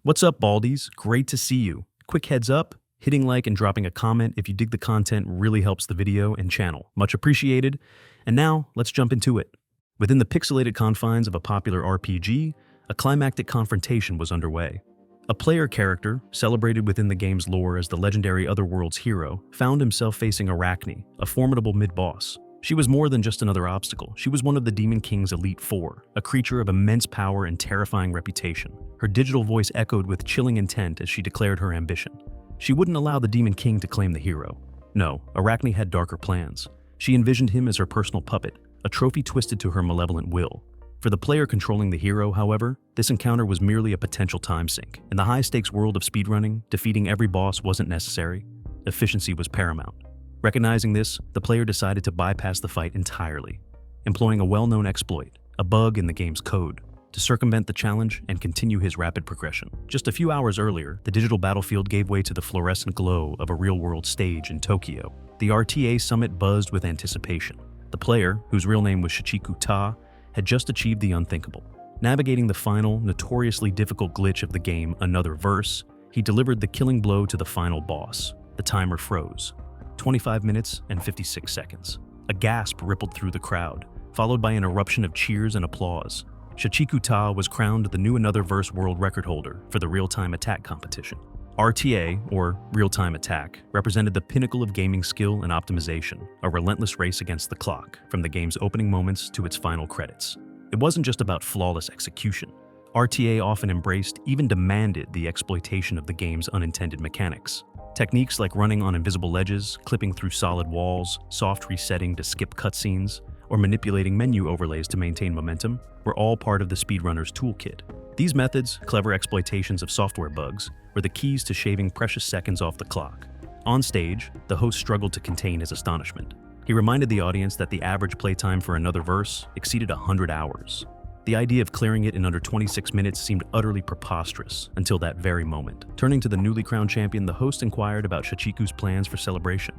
What's up, Baldies? Great to see you. Quick heads up, hitting like and dropping a comment if you dig the content really helps the video and channel. Much appreciated. And now, let's jump into it. Within the pixelated confines of a popular RPG, a climactic confrontation was underway. A player character, celebrated within the game's lore as the legendary Otherworld's hero, found himself facing Arachne, a formidable mid-boss. She was more than just another obstacle. She was one of the Demon King's Elite Four, a creature of immense power and terrifying reputation. Her digital voice echoed with chilling intent as she declared her ambition. She wouldn't allow the Demon King to claim the hero. No, Arachne had darker plans. She envisioned him as her personal puppet, a trophy twisted to her malevolent will. For the player controlling the hero, however, this encounter was merely a potential time sink. In the high-stakes world of speedrunning, defeating every boss wasn't necessary. Efficiency was paramount. Recognizing this, the player decided to bypass the fight entirely, employing a well-known exploit, a bug in the game's code, to circumvent the challenge and continue his rapid progression. Just a few hours earlier, the digital battlefield gave way to the fluorescent glow of a real-world stage in Tokyo. The RTA summit buzzed with anticipation. The player, whose real name was Shichiku Ta, had just achieved the unthinkable. Navigating the final, notoriously difficult glitch of the game, Another Verse, he delivered the killing blow to the final boss. The timer froze. 25 minutes and 56 seconds. A gasp rippled through the crowd, followed by an eruption of cheers and applause. Shichiku Ta was crowned the new Another Verse world record holder for the real-time attack competition. RTA, or real-time attack, represented the pinnacle of gaming skill and optimization, a relentless race against the clock, from the game's opening moments to its final credits. It wasn't just about flawless execution. RTA often embraced, even demanded, the exploitation of the game's unintended mechanics. Techniques like running on invisible ledges, clipping through solid walls, soft resetting to skip cutscenes, or manipulating menu overlays to maintain momentum were all part of the speedrunner's toolkit. These methods, clever exploitations of software bugs, were the keys to shaving precious seconds off the clock. On stage, the host struggled to contain his astonishment. He reminded the audience that the average playtime for Another Verse exceeded 100 hours. The idea of clearing it in under 26 minutes seemed utterly preposterous until that very moment. Turning to the newly crowned champion, the host inquired about Shichiku's plans for celebration,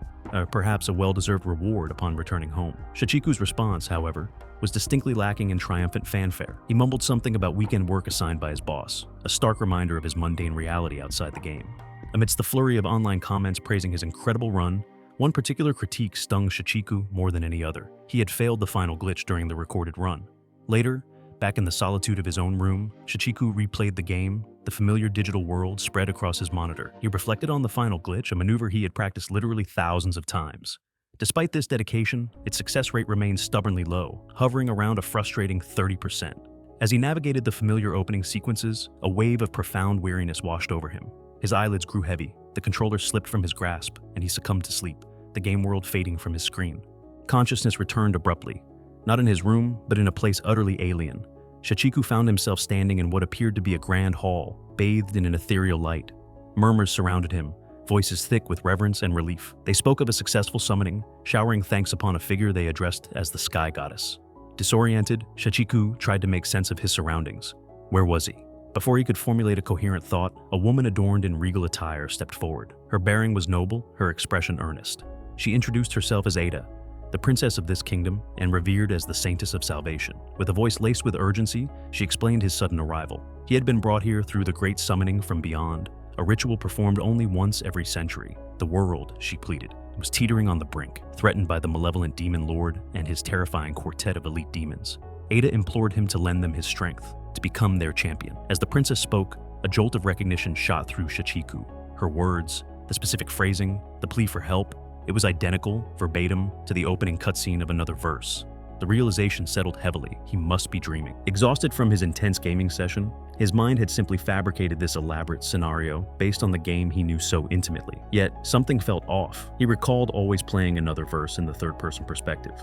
perhaps a well-deserved reward upon returning home. Shichiku's response, however, was distinctly lacking in triumphant fanfare. He mumbled something about weekend work assigned by his boss, a stark reminder of his mundane reality outside the game. Amidst the flurry of online comments praising his incredible run, one particular critique stung Shichiku more than any other. He had failed the final glitch during the recorded run. Later, back in the solitude of his own room, Shichiku replayed the game, the familiar digital world spread across his monitor. He reflected on the final glitch, a maneuver he had practiced literally thousands of times. Despite this dedication, its success rate remained stubbornly low, hovering around a frustrating 30%. As he navigated the familiar opening sequences, a wave of profound weariness washed over him. His eyelids grew heavy, the controller slipped from his grasp, and he succumbed to sleep, the game world fading from his screen. Consciousness returned abruptly, not in his room, but in a place utterly alien. Shichiku found himself standing in what appeared to be a grand hall, bathed in an ethereal light. Murmurs surrounded him, voices thick with reverence and relief. They spoke of a successful summoning, showering thanks upon a figure they addressed as the Sky Goddess. Disoriented, Shichiku tried to make sense of his surroundings. Where was he? Before he could formulate a coherent thought, a woman adorned in regal attire stepped forward. Her bearing was noble, her expression earnest. She introduced herself as Ada, the princess of this kingdom, and revered as the saintess of salvation. With a voice laced with urgency, she explained his sudden arrival. He had been brought here through the great summoning from beyond, a ritual performed only once every century. The world, she pleaded, was teetering on the brink, threatened by the malevolent demon lord and his terrifying quartet of elite demons. Ada implored him to lend them his strength, to become their champion. As the princess spoke, a jolt of recognition shot through Shichiku. Her words, the specific phrasing, the plea for help, it was identical, verbatim, to the opening cutscene of Another Verse. The realization settled heavily. He must be dreaming. Exhausted from his intense gaming session, his mind had simply fabricated this elaborate scenario based on the game he knew so intimately. Yet, something felt off. He recalled always playing Another Verse in the third-person perspective.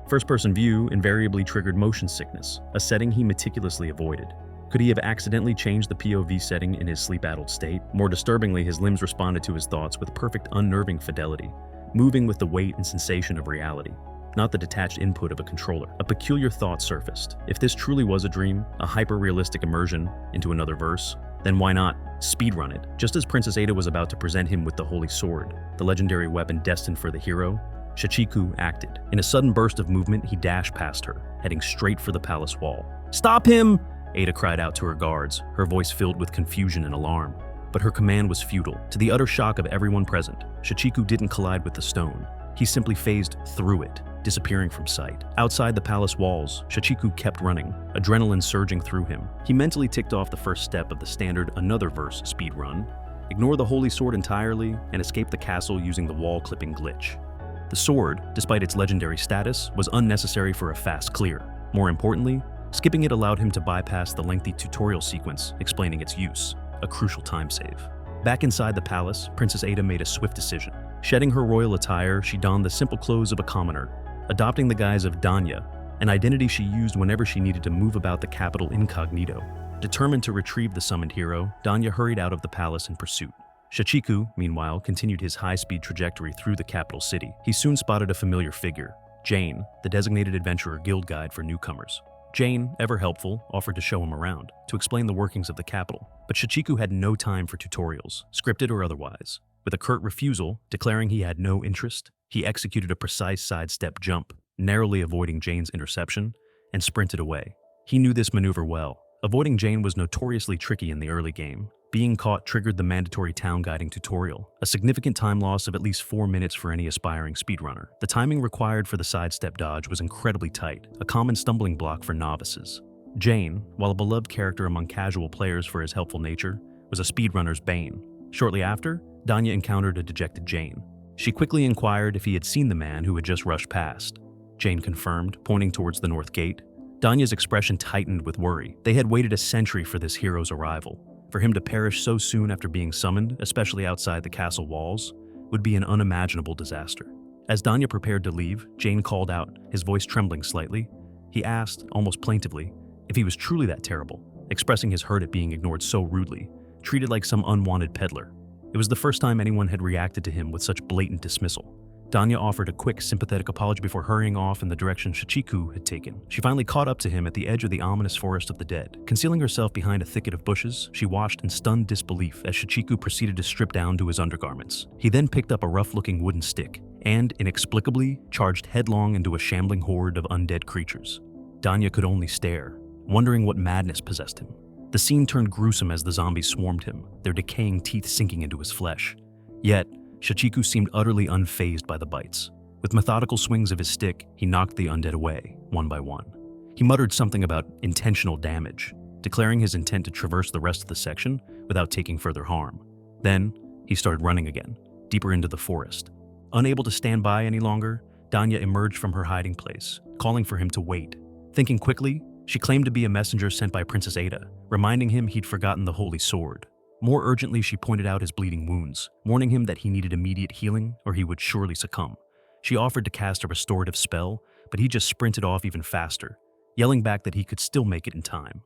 First-person view invariably triggered motion sickness, a setting he meticulously avoided. Could he have accidentally changed the POV setting in his sleep-addled state? More disturbingly, his limbs responded to his thoughts with perfect unnerving fidelity, moving with the weight and sensation of reality, not the detached input of a controller. A peculiar thought surfaced. If this truly was a dream, a hyper-realistic immersion into Another Verse, then why not speedrun it? Just as Princess Ada was about to present him with the Holy Sword, the legendary weapon destined for the hero, Shichiku acted. In a sudden burst of movement, he dashed past her, heading straight for the palace wall. "Stop him!" Ada cried out to her guards, her voice filled with confusion and alarm. But her command was futile. To the utter shock of everyone present, Shichiku didn't collide with the stone. He simply phased through it, disappearing from sight. Outside the palace walls, Shichiku kept running, adrenaline surging through him. He mentally ticked off the first step of the standard another verse speedrun: ignore the holy sword entirely and escape the castle using the wall-clipping glitch. The sword, despite its legendary status, was unnecessary for a fast clear. More importantly, skipping it allowed him to bypass the lengthy tutorial sequence explaining its use, a crucial time save. Back inside the palace, Princess Ada made a swift decision. Shedding her royal attire, she donned the simple clothes of a commoner, adopting the guise of Danya, an identity she used whenever she needed to move about the capital incognito. Determined to retrieve the summoned hero, Danya hurried out of the palace in pursuit. Shichiku, meanwhile, continued his high-speed trajectory through the capital city. He soon spotted a familiar figure, Jane, the designated adventurer guild guide for newcomers. Jane, ever helpful, offered to show him around, to explain the workings of the capital. But Shichiku had no time for tutorials, scripted or otherwise. With a curt refusal, declaring he had no interest, he executed a precise sidestep jump, narrowly avoiding Jane's interception, and sprinted away. He knew this maneuver well. Avoiding Jane was notoriously tricky in the early game. Being caught triggered the mandatory town guiding tutorial, a significant time loss of at least 4 minutes for any aspiring speedrunner. The timing required for the sidestep dodge was incredibly tight, a common stumbling block for novices. Jane, while a beloved character among casual players for his helpful nature, was a speedrunner's bane. Shortly after, Danya encountered a dejected Jane. She quickly inquired if he had seen the man who had just rushed past. Jane confirmed, pointing towards the north gate. Danya's expression tightened with worry. They had waited a century for this hero's arrival. For him to perish so soon after being summoned, especially outside the castle walls, would be an unimaginable disaster. As Danya prepared to leave, Jane called out, his voice trembling slightly. He asked, almost plaintively, if he was truly that terrible, expressing his hurt at being ignored so rudely, treated like some unwanted peddler. It was the first time anyone had reacted to him with such blatant dismissal. Danya offered a quick, sympathetic apology before hurrying off in the direction Shichiku had taken. She finally caught up to him at the edge of the ominous forest of the dead. Concealing herself behind a thicket of bushes, she watched in stunned disbelief as Shichiku proceeded to strip down to his undergarments. He then picked up a rough-looking wooden stick and, inexplicably, charged headlong into a shambling horde of undead creatures. Danya could only stare, wondering what madness possessed him. The scene turned gruesome as the zombies swarmed him, their decaying teeth sinking into his flesh. Yet, Shichiku seemed utterly unfazed by the bites. With methodical swings of his stick, he knocked the undead away, one by one. He muttered something about intentional damage, declaring his intent to traverse the rest of the section without taking further harm. Then, he started running again, deeper into the forest. Unable to stand by any longer, Danya emerged from her hiding place, calling for him to wait. Thinking quickly, she claimed to be a messenger sent by Princess Ada, reminding him he'd forgotten the holy sword. More urgently, she pointed out his bleeding wounds, warning him that he needed immediate healing or he would surely succumb. She offered to cast a restorative spell, but he just sprinted off even faster, yelling back that he could still make it in time.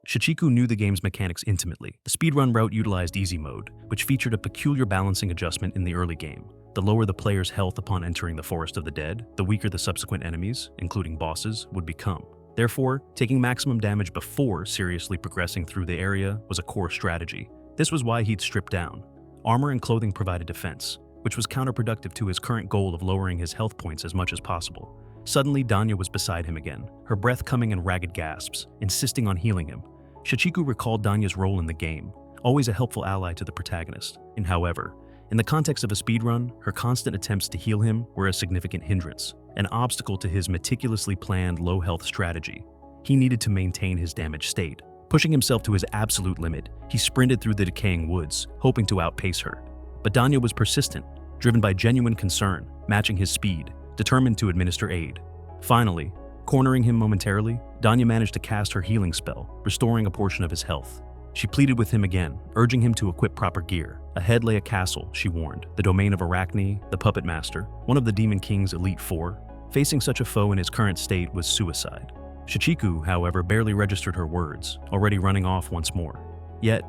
Shichiku knew the game's mechanics intimately. The speedrun route utilized easy mode, which featured a peculiar balancing adjustment in the early game. The lower the player's health upon entering the Forest of the Dead, the weaker the subsequent enemies, including bosses, would become. Therefore, taking maximum damage before seriously progressing through the area was a core strategy. This was why he'd stripped down. Armor and clothing provided defense, which was counterproductive to his current goal of lowering his health points as much as possible. Suddenly, Danya was beside him again, her breath coming in ragged gasps, insisting on healing him. Shichiku recalled Danya's role in the game, always a helpful ally to the protagonist. However, in the context of a speedrun, her constant attempts to heal him were a significant hindrance, an obstacle to his meticulously planned low-health strategy. He needed to maintain his damaged state. Pushing himself to his absolute limit, he sprinted through the decaying woods, hoping to outpace her. But Danya was persistent, driven by genuine concern, matching his speed, determined to administer aid. Finally, cornering him momentarily, Danya managed to cast her healing spell, restoring a portion of his health. She pleaded with him again, urging him to equip proper gear. Ahead lay a castle, she warned, the domain of Arachne, the Puppet Master, one of the Demon King's elite four. Facing such a foe in his current state was suicide. Shichiku, however, barely registered her words, already running off once more. Yet,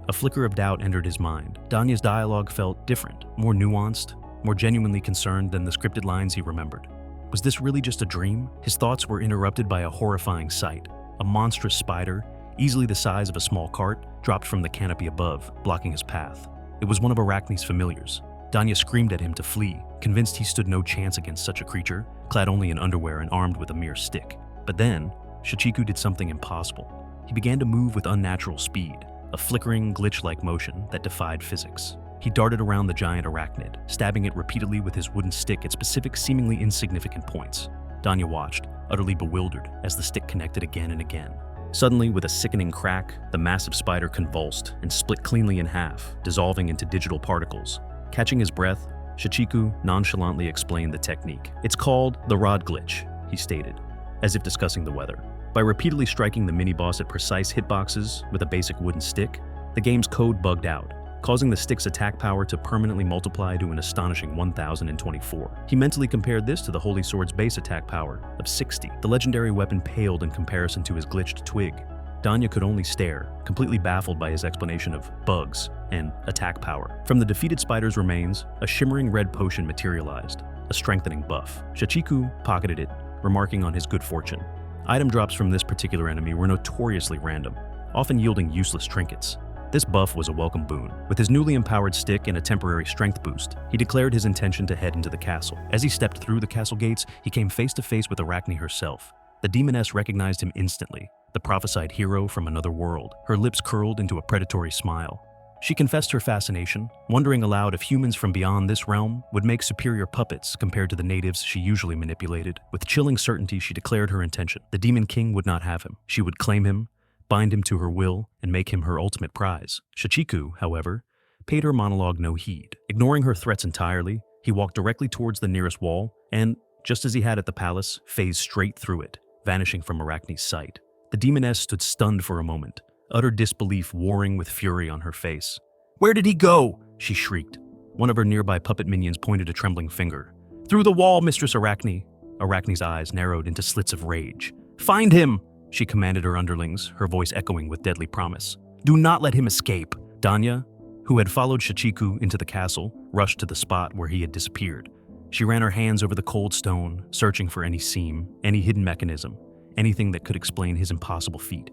a flicker of doubt entered his mind. Danya's dialogue felt different, more nuanced, more genuinely concerned than the scripted lines he remembered. Was this really just a dream? His thoughts were interrupted by a horrifying sight. A monstrous spider, easily the size of a small cart, dropped from the canopy above, blocking his path. It was one of Arachne's familiars. Danya screamed at him to flee, convinced he stood no chance against such a creature, clad only in underwear and armed with a mere stick. But then, Shichiku did something impossible. he began to move with unnatural speed, a flickering, glitch-like motion that defied physics. He darted around the giant arachnid, stabbing it repeatedly with his wooden stick at specific, seemingly insignificant points. Danya watched, utterly bewildered, as the stick connected again and again. Suddenly, with a sickening crack, the massive spider convulsed and split cleanly in half, dissolving into digital particles. Catching his breath, Shichiku nonchalantly explained the technique. "It's called the rod glitch," he stated, as if discussing the weather. By repeatedly striking the mini-boss at precise hitboxes with a basic wooden stick, the game's code bugged out, causing the stick's attack power to permanently multiply to an astonishing 1024. He mentally compared this to the Holy Sword's base attack power of 60. The legendary weapon paled in comparison to his glitched twig. Danya could only stare, completely baffled by his explanation of bugs and attack power. From the defeated spider's remains, a shimmering red potion materialized, a strengthening buff. Shichiku pocketed it, remarking on his good fortune. Item drops from this particular enemy were notoriously random, often yielding useless trinkets. This buff was a welcome boon. With his newly empowered stick and a temporary strength boost, he declared his intention to head into the castle. As he stepped through the castle gates, he came face to face with Arachne herself. The demoness recognized him instantly, the prophesied hero from another world. Her lips curled into a predatory smile. She confessed her fascination, wondering aloud if humans from beyond this realm would make superior puppets compared to the natives she usually manipulated. With chilling certainty, she declared her intention. The Demon King would not have him. She would claim him, bind him to her will, and make him her ultimate prize. Shichiku, however, paid her monologue no heed. Ignoring her threats entirely, he walked directly towards the nearest wall and, just as he had at the palace, phased straight through it, vanishing from Arachne's sight. The demoness stood stunned for a moment, utter disbelief warring with fury on her face. "Where did he go?" she shrieked. One of her nearby puppet minions pointed a trembling finger. "Through the wall, Mistress Arachne." Arachne's eyes narrowed into slits of rage. "Find him!" she commanded her underlings, her voice echoing with deadly promise. "Do not let him escape." Danya, who had followed Shichiku into the castle, rushed to the spot where he had disappeared. She ran her hands over the cold stone, searching for any seam, any hidden mechanism, anything that could explain his impossible feat.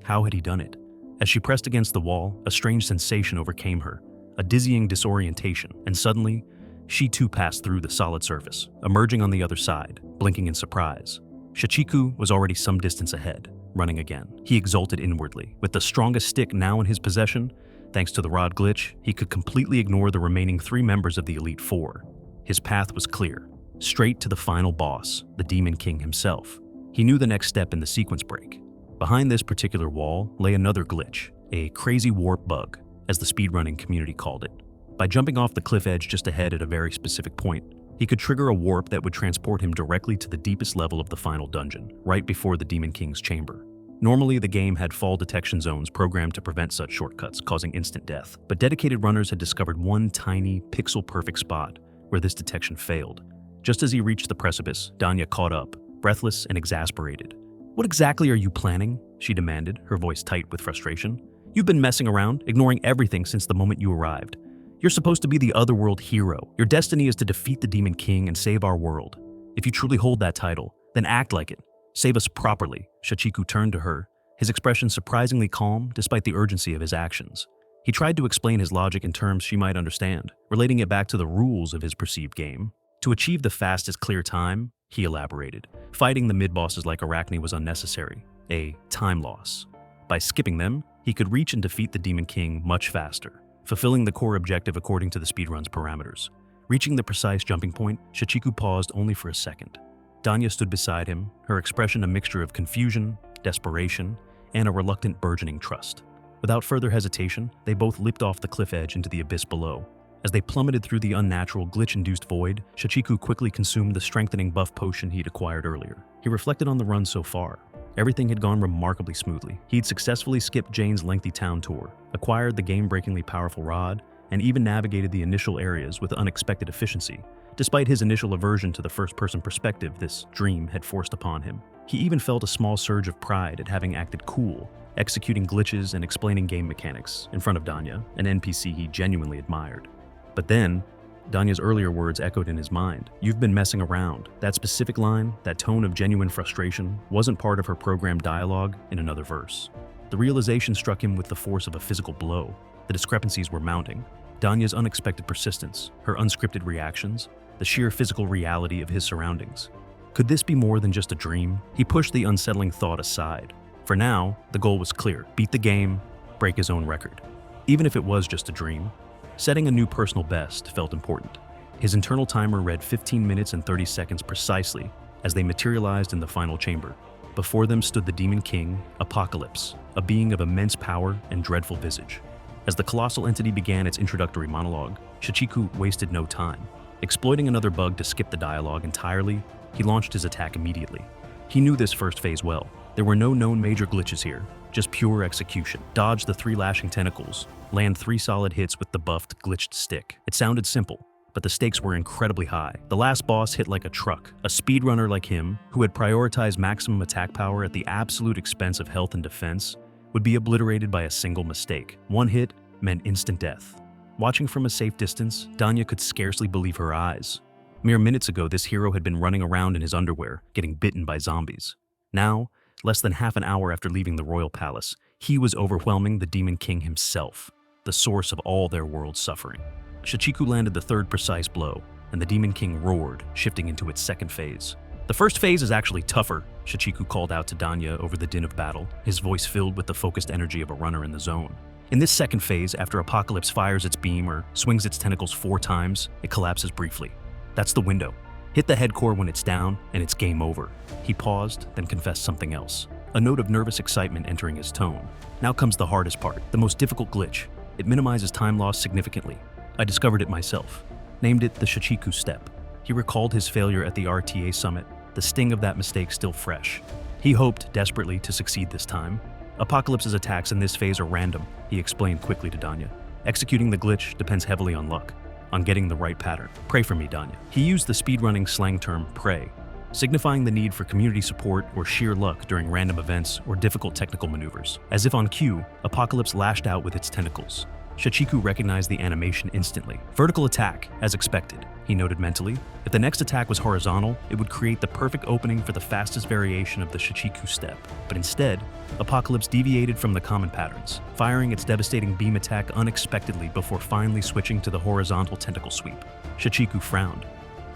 How had he done it? As she pressed against the wall, a strange sensation overcame her, a dizzying disorientation, and suddenly, she too passed through the solid surface, emerging on the other side, blinking in surprise. Shichiku was already some distance ahead, running again. He exulted inwardly. With the strongest stick now in his possession, thanks to the rod glitch, he could completely ignore the remaining 3 members of the Elite Four. His path was clear, straight to the final boss, the Demon King himself. He knew the next step in the sequence break. Behind this particular wall lay another glitch, a crazy warp bug, as the speedrunning community called it. By jumping off the cliff edge just ahead at a very specific point, he could trigger a warp that would transport him directly to the deepest level of the final dungeon, right before the Demon King's chamber. Normally, the game had fall detection zones programmed to prevent such shortcuts, causing instant death. But dedicated runners had discovered one tiny, pixel-perfect spot where this detection failed. Just as he reached the precipice, Danya caught up, breathless and exasperated. "What exactly are you planning?" she demanded, her voice tight with frustration. "You've been messing around, ignoring everything since the moment you arrived. You're supposed to be the Otherworld hero. Your destiny is to defeat the Demon King and save our world. If you truly hold that title, then act like it. Save us properly." Shichiku turned to her, his expression surprisingly calm despite the urgency of his actions. He tried to explain his logic in terms she might understand, relating it back to the rules of his perceived game. To achieve the fastest clear time, he elaborated, fighting the mid-bosses like Arachne was unnecessary, a time loss. By skipping them, he could reach and defeat the Demon King much faster, fulfilling the core objective according to the speedrun's parameters. Reaching the precise jumping point, Shichiku paused only for a second. Danya stood beside him, her expression a mixture of confusion, desperation, and a reluctant burgeoning trust. Without further hesitation, they both leaped off the cliff edge into the abyss below. As they plummeted through the unnatural, glitch-induced void, Shichiku quickly consumed the strengthening buff potion he'd acquired earlier. He reflected on the run so far. Everything had gone remarkably smoothly. He'd successfully skipped Jane's lengthy town tour, acquired the game-breakingly powerful rod, and even navigated the initial areas with unexpected efficiency. Despite his initial aversion to the first-person perspective this dream had forced upon him, he even felt a small surge of pride at having acted cool, executing glitches and explaining game mechanics in front of Danya, an NPC he genuinely admired. But then, Danya's earlier words echoed in his mind. "You've been messing around." That specific line, that tone of genuine frustration, wasn't part of her programmed dialogue in another verse. The realization struck him with the force of a physical blow. The discrepancies were mounting. Danya's unexpected persistence, her unscripted reactions, the sheer physical reality of his surroundings. Could this be more than just a dream? He pushed the unsettling thought aside, For now, the goal was clear: beat the game, break his own record. Even if it was just a dream, setting a new personal best felt important. His internal timer read 15 minutes and 30 seconds precisely as they materialized in the final chamber. Before them stood the Demon King, Apocalypse, a being of immense power and dreadful visage. As the colossal entity began its introductory monologue, Shichiku wasted no time. Exploiting another bug to skip the dialogue entirely, he launched his attack immediately. He knew this first phase well. There were no known major glitches here, just pure execution. Dodge the 3 lashing tentacles, land 3 solid hits with the buffed, glitched stick. It sounded simple, but the stakes were incredibly high. The last boss hit like a truck. A speedrunner like him, who had prioritized maximum attack power at the absolute expense of health and defense, would be obliterated by a single mistake. One hit meant instant death. Watching from a safe distance, Danya could scarcely believe her eyes. Mere minutes ago, this hero had been running around in his underwear, getting bitten by zombies. Now, less than half an hour after leaving the royal palace, he was overwhelming the Demon King himself, the source of all their world's suffering. Shichiku landed the 3rd precise blow, and the Demon King roared, shifting into its 2nd phase. The first phase is actually tougher, Shichiku called out to Danya over the din of battle, his voice filled with the focused energy of a runner in the zone. In this 2nd phase, after Apocalypse fires its beam or swings its tentacles 4 times, it collapses briefly. That's the window. Hit the head core when it's down, and it's game over. He paused, then confessed something else, a note of nervous excitement entering his tone. Now comes the hardest part, the most difficult glitch. It minimizes time loss significantly. I discovered it myself. Named it the Shichiku Step. He recalled his failure at the RTA summit, the sting of that mistake still fresh. He hoped desperately to succeed this time. Apocalypse's attacks in this phase are random, he explained quickly to Danya. Executing the glitch depends heavily on luck, on getting the right pattern. Pray for me, Danya. He used the speedrunning slang term pray, signifying the need for community support or sheer luck during random events or difficult technical maneuvers. As if on cue, Apocalypse lashed out with its tentacles. Shichiku recognized the animation instantly. Vertical attack, as expected, he noted mentally. If the next attack was horizontal, it would create the perfect opening for the fastest variation of the Shichiku step. But instead, Apocalypse deviated from the common patterns, firing its devastating beam attack unexpectedly before finally switching to the horizontal tentacle sweep. Shichiku frowned.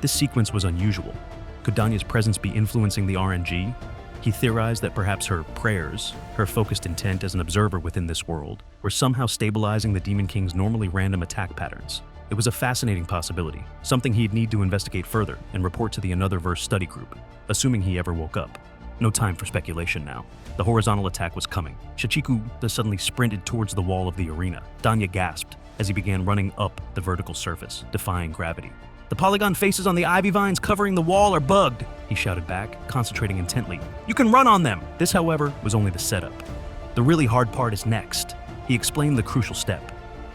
This sequence was unusual. Could Danya's presence be influencing the RNG? He theorized that perhaps her prayers, her focused intent as an observer within this world, were somehow stabilizing the Demon King's normally random attack patterns. It was a fascinating possibility, something he'd need to investigate further and report to the Another Verse study group, assuming he ever woke up. No time for speculation now. The horizontal attack was coming. Shichiku suddenly sprinted towards the wall of the arena. Danya gasped as he began running up the vertical surface, defying gravity. "The polygon faces on the ivy vines covering the wall are bugged," he shouted back, concentrating intently. "You can run on them!" This, however, was only the setup. The really hard part is next. He explained the crucial step.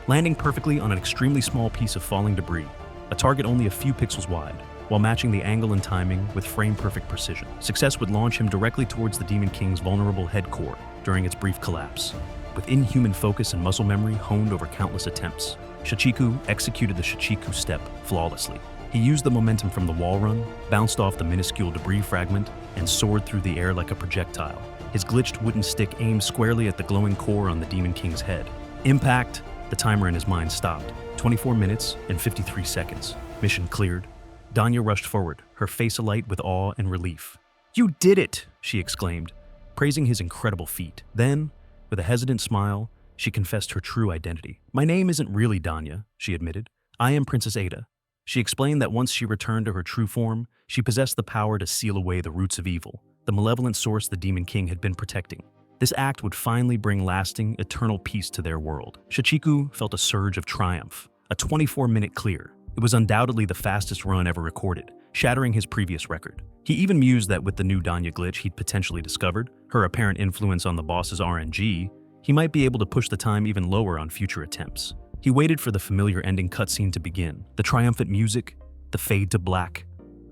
Landing perfectly on an extremely small piece of falling debris, a target only a few pixels wide, while matching the angle and timing with frame-perfect precision. Success would launch him directly towards the Demon King's vulnerable head core during its brief collapse. With inhuman focus and muscle memory honed over countless attempts, Shichiku executed the Shichiku step flawlessly. He used the momentum from the wall run, bounced off the minuscule debris fragment, and soared through the air like a projectile. His glitched wooden stick aimed squarely at the glowing core on the Demon King's head. Impact! The timer in his mind stopped. 24 minutes and 53 seconds. Mission cleared. Danya rushed forward, her face alight with awe and relief. "You did it!" she exclaimed, praising his incredible feat. Then, with a hesitant smile, she confessed her true identity. "My name isn't really Danya," she admitted. "I am Princess Ada." She explained that once she returned to her true form, she possessed the power to seal away the roots of evil, the malevolent source the Demon King had been protecting. This act would finally bring lasting, eternal peace to their world. Shichiku felt a surge of triumph. A 24-minute clear. It was undoubtedly the fastest run ever recorded, shattering his previous record. He even mused that with the new Danya glitch he'd potentially discovered, her apparent influence on the boss's RNG, he might be able to push the time even lower on future attempts. He waited for the familiar ending cutscene to begin, the triumphant music, the fade to black,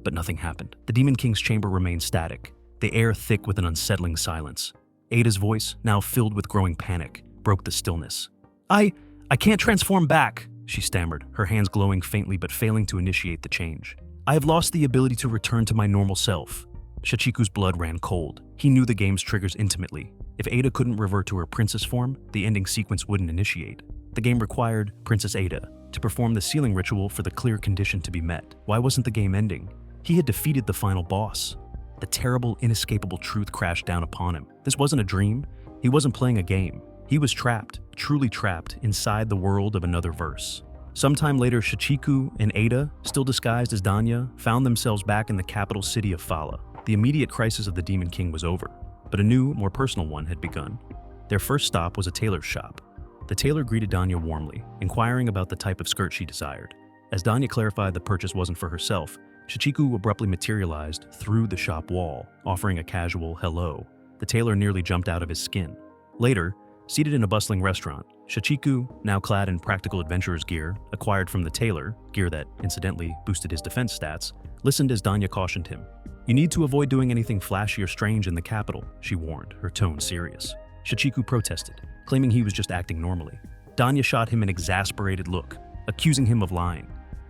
but nothing happened. The Demon King's chamber remained static, the air thick with an unsettling silence. Ada's voice, now filled with growing panic, broke the stillness. I can't transform back," she stammered, her hands glowing faintly but failing to initiate the change. "I have lost the ability to return to my normal self." Shichiku's blood ran cold. He knew the game's triggers intimately. If Ada couldn't revert to her princess form, the ending sequence wouldn't initiate. The game required Princess Ada to perform the sealing ritual for the clear condition to be met. Why wasn't the game ending? He had defeated the final boss. The terrible, inescapable truth crashed down upon him. This wasn't a dream. He wasn't playing a game. He was trapped, truly trapped, inside the world of another verse. Sometime later, Shichiku and Ada, still disguised as Danya, found themselves back in the capital city of Fala. The immediate crisis of the Demon King was over, but a new, more personal one had begun. Their first stop was a tailor's shop. The tailor greeted Danya warmly, inquiring about the type of skirt she desired. As Danya clarified the purchase wasn't for herself, Shichiku abruptly materialized through the shop wall, offering a casual hello. The tailor nearly jumped out of his skin. Later, seated in a bustling restaurant, Shichiku, now clad in practical adventurer's gear, acquired from the tailor, gear that, incidentally, boosted his defense stats, listened as Danya cautioned him. "You need to avoid doing anything flashy or strange in the capital," she warned, her tone serious. Shichiku protested, claiming he was just acting normally. Danya shot him an exasperated look, accusing him of lying.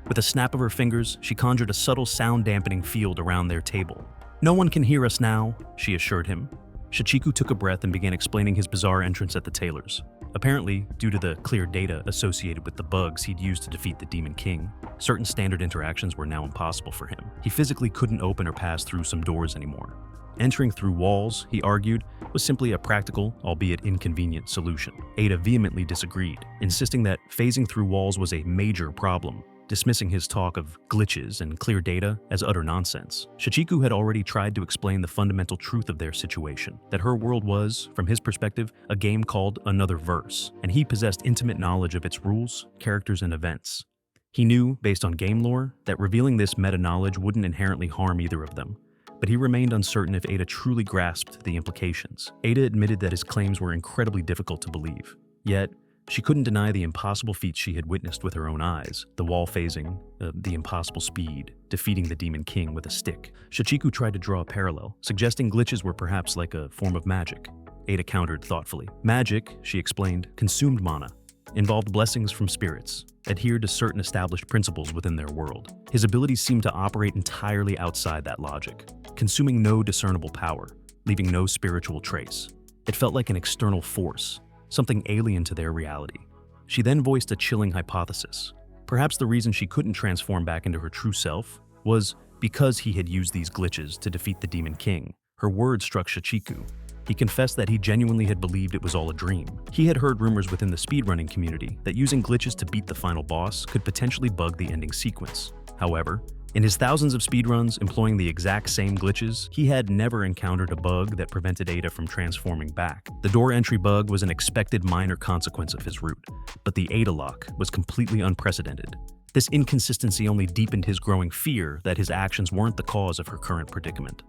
With a snap of her fingers, she conjured a subtle sound-dampening field around their table. "No one can hear us now," she assured him. Shichiku took a breath and began explaining his bizarre entrance at the tailor's. Apparently, due to the clear data associated with the bugs he'd used to defeat the Demon King, certain standard interactions were now impossible for him. He physically couldn't open or pass through some doors anymore. Entering through walls, he argued, was simply a practical, albeit inconvenient, solution. Ada vehemently disagreed, insisting that phasing through walls was a major problem, dismissing his talk of glitches and clear data as utter nonsense. Shichiku had already tried to explain the fundamental truth of their situation, that her world was, from his perspective, a game called Another Verse, and he possessed intimate knowledge of its rules, characters, and events. He knew, based on game lore, that revealing this meta-knowledge wouldn't inherently harm either of them, but he remained uncertain if Ada truly grasped the implications. Ada admitted that his claims were incredibly difficult to believe, yet she couldn't deny the impossible feats she had witnessed with her own eyes, the wall phasing, the impossible speed, defeating the Demon King with a stick. Shichiku tried to draw a parallel, suggesting glitches were perhaps like a form of magic. Ada countered thoughtfully. Magic, she explained, consumed mana, involved blessings from spirits, adhered to certain established principles within their world. His abilities seemed to operate entirely outside that logic, consuming no discernible power, leaving no spiritual trace. It felt like an external force, something alien to their reality. She then voiced a chilling hypothesis. Perhaps the reason she couldn't transform back into her true self was because he had used these glitches to defeat the Demon King. Her words struck Shichiku. He confessed that he genuinely had believed it was all a dream. He had heard rumors within the speedrunning community that using glitches to beat the final boss could potentially bug the ending sequence. However, in his thousands of speedruns employing the exact same glitches, he had never encountered a bug that prevented Ada from transforming back. The door entry bug was an expected minor consequence of his route, but the Ada lock was completely unprecedented. This inconsistency only deepened his growing fear that his actions weren't the cause of her current predicament.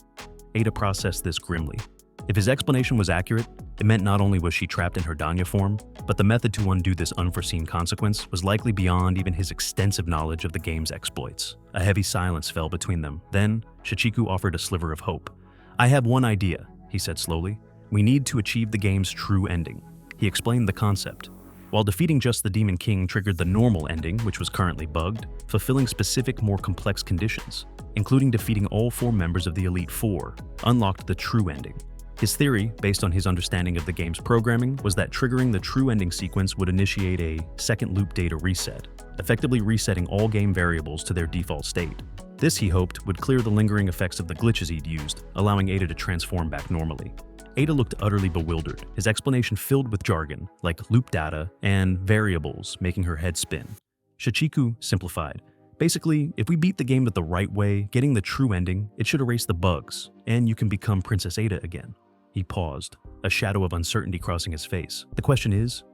Ada processed this grimly. If his explanation was accurate, it meant not only was she trapped in her Danya form, but the method to undo this unforeseen consequence was likely beyond even his extensive knowledge of the game's exploits. A heavy silence fell between them. Then, Shichiku offered a sliver of hope. "I have one idea," he said slowly. "We need to achieve the game's true ending." He explained the concept. While defeating just the Demon King triggered the normal ending, which was currently bugged, fulfilling specific, more complex conditions, including defeating all 4 members of the Elite Four, unlocked the true ending. His theory, based on his understanding of the game's programming, was that triggering the true ending sequence would initiate a second loop data reset, effectively resetting all game variables to their default state. This, he hoped, would clear the lingering effects of the glitches he'd used, allowing Ada to transform back normally. Ada looked utterly bewildered, his explanation filled with jargon, like loop data and variables, making her head spin. Shichiku simplified. Basically, if we beat the game the right way, getting the true ending, it should erase the bugs, and you can become Princess Ada again. He paused, a shadow of uncertainty crossing his face. "The question is,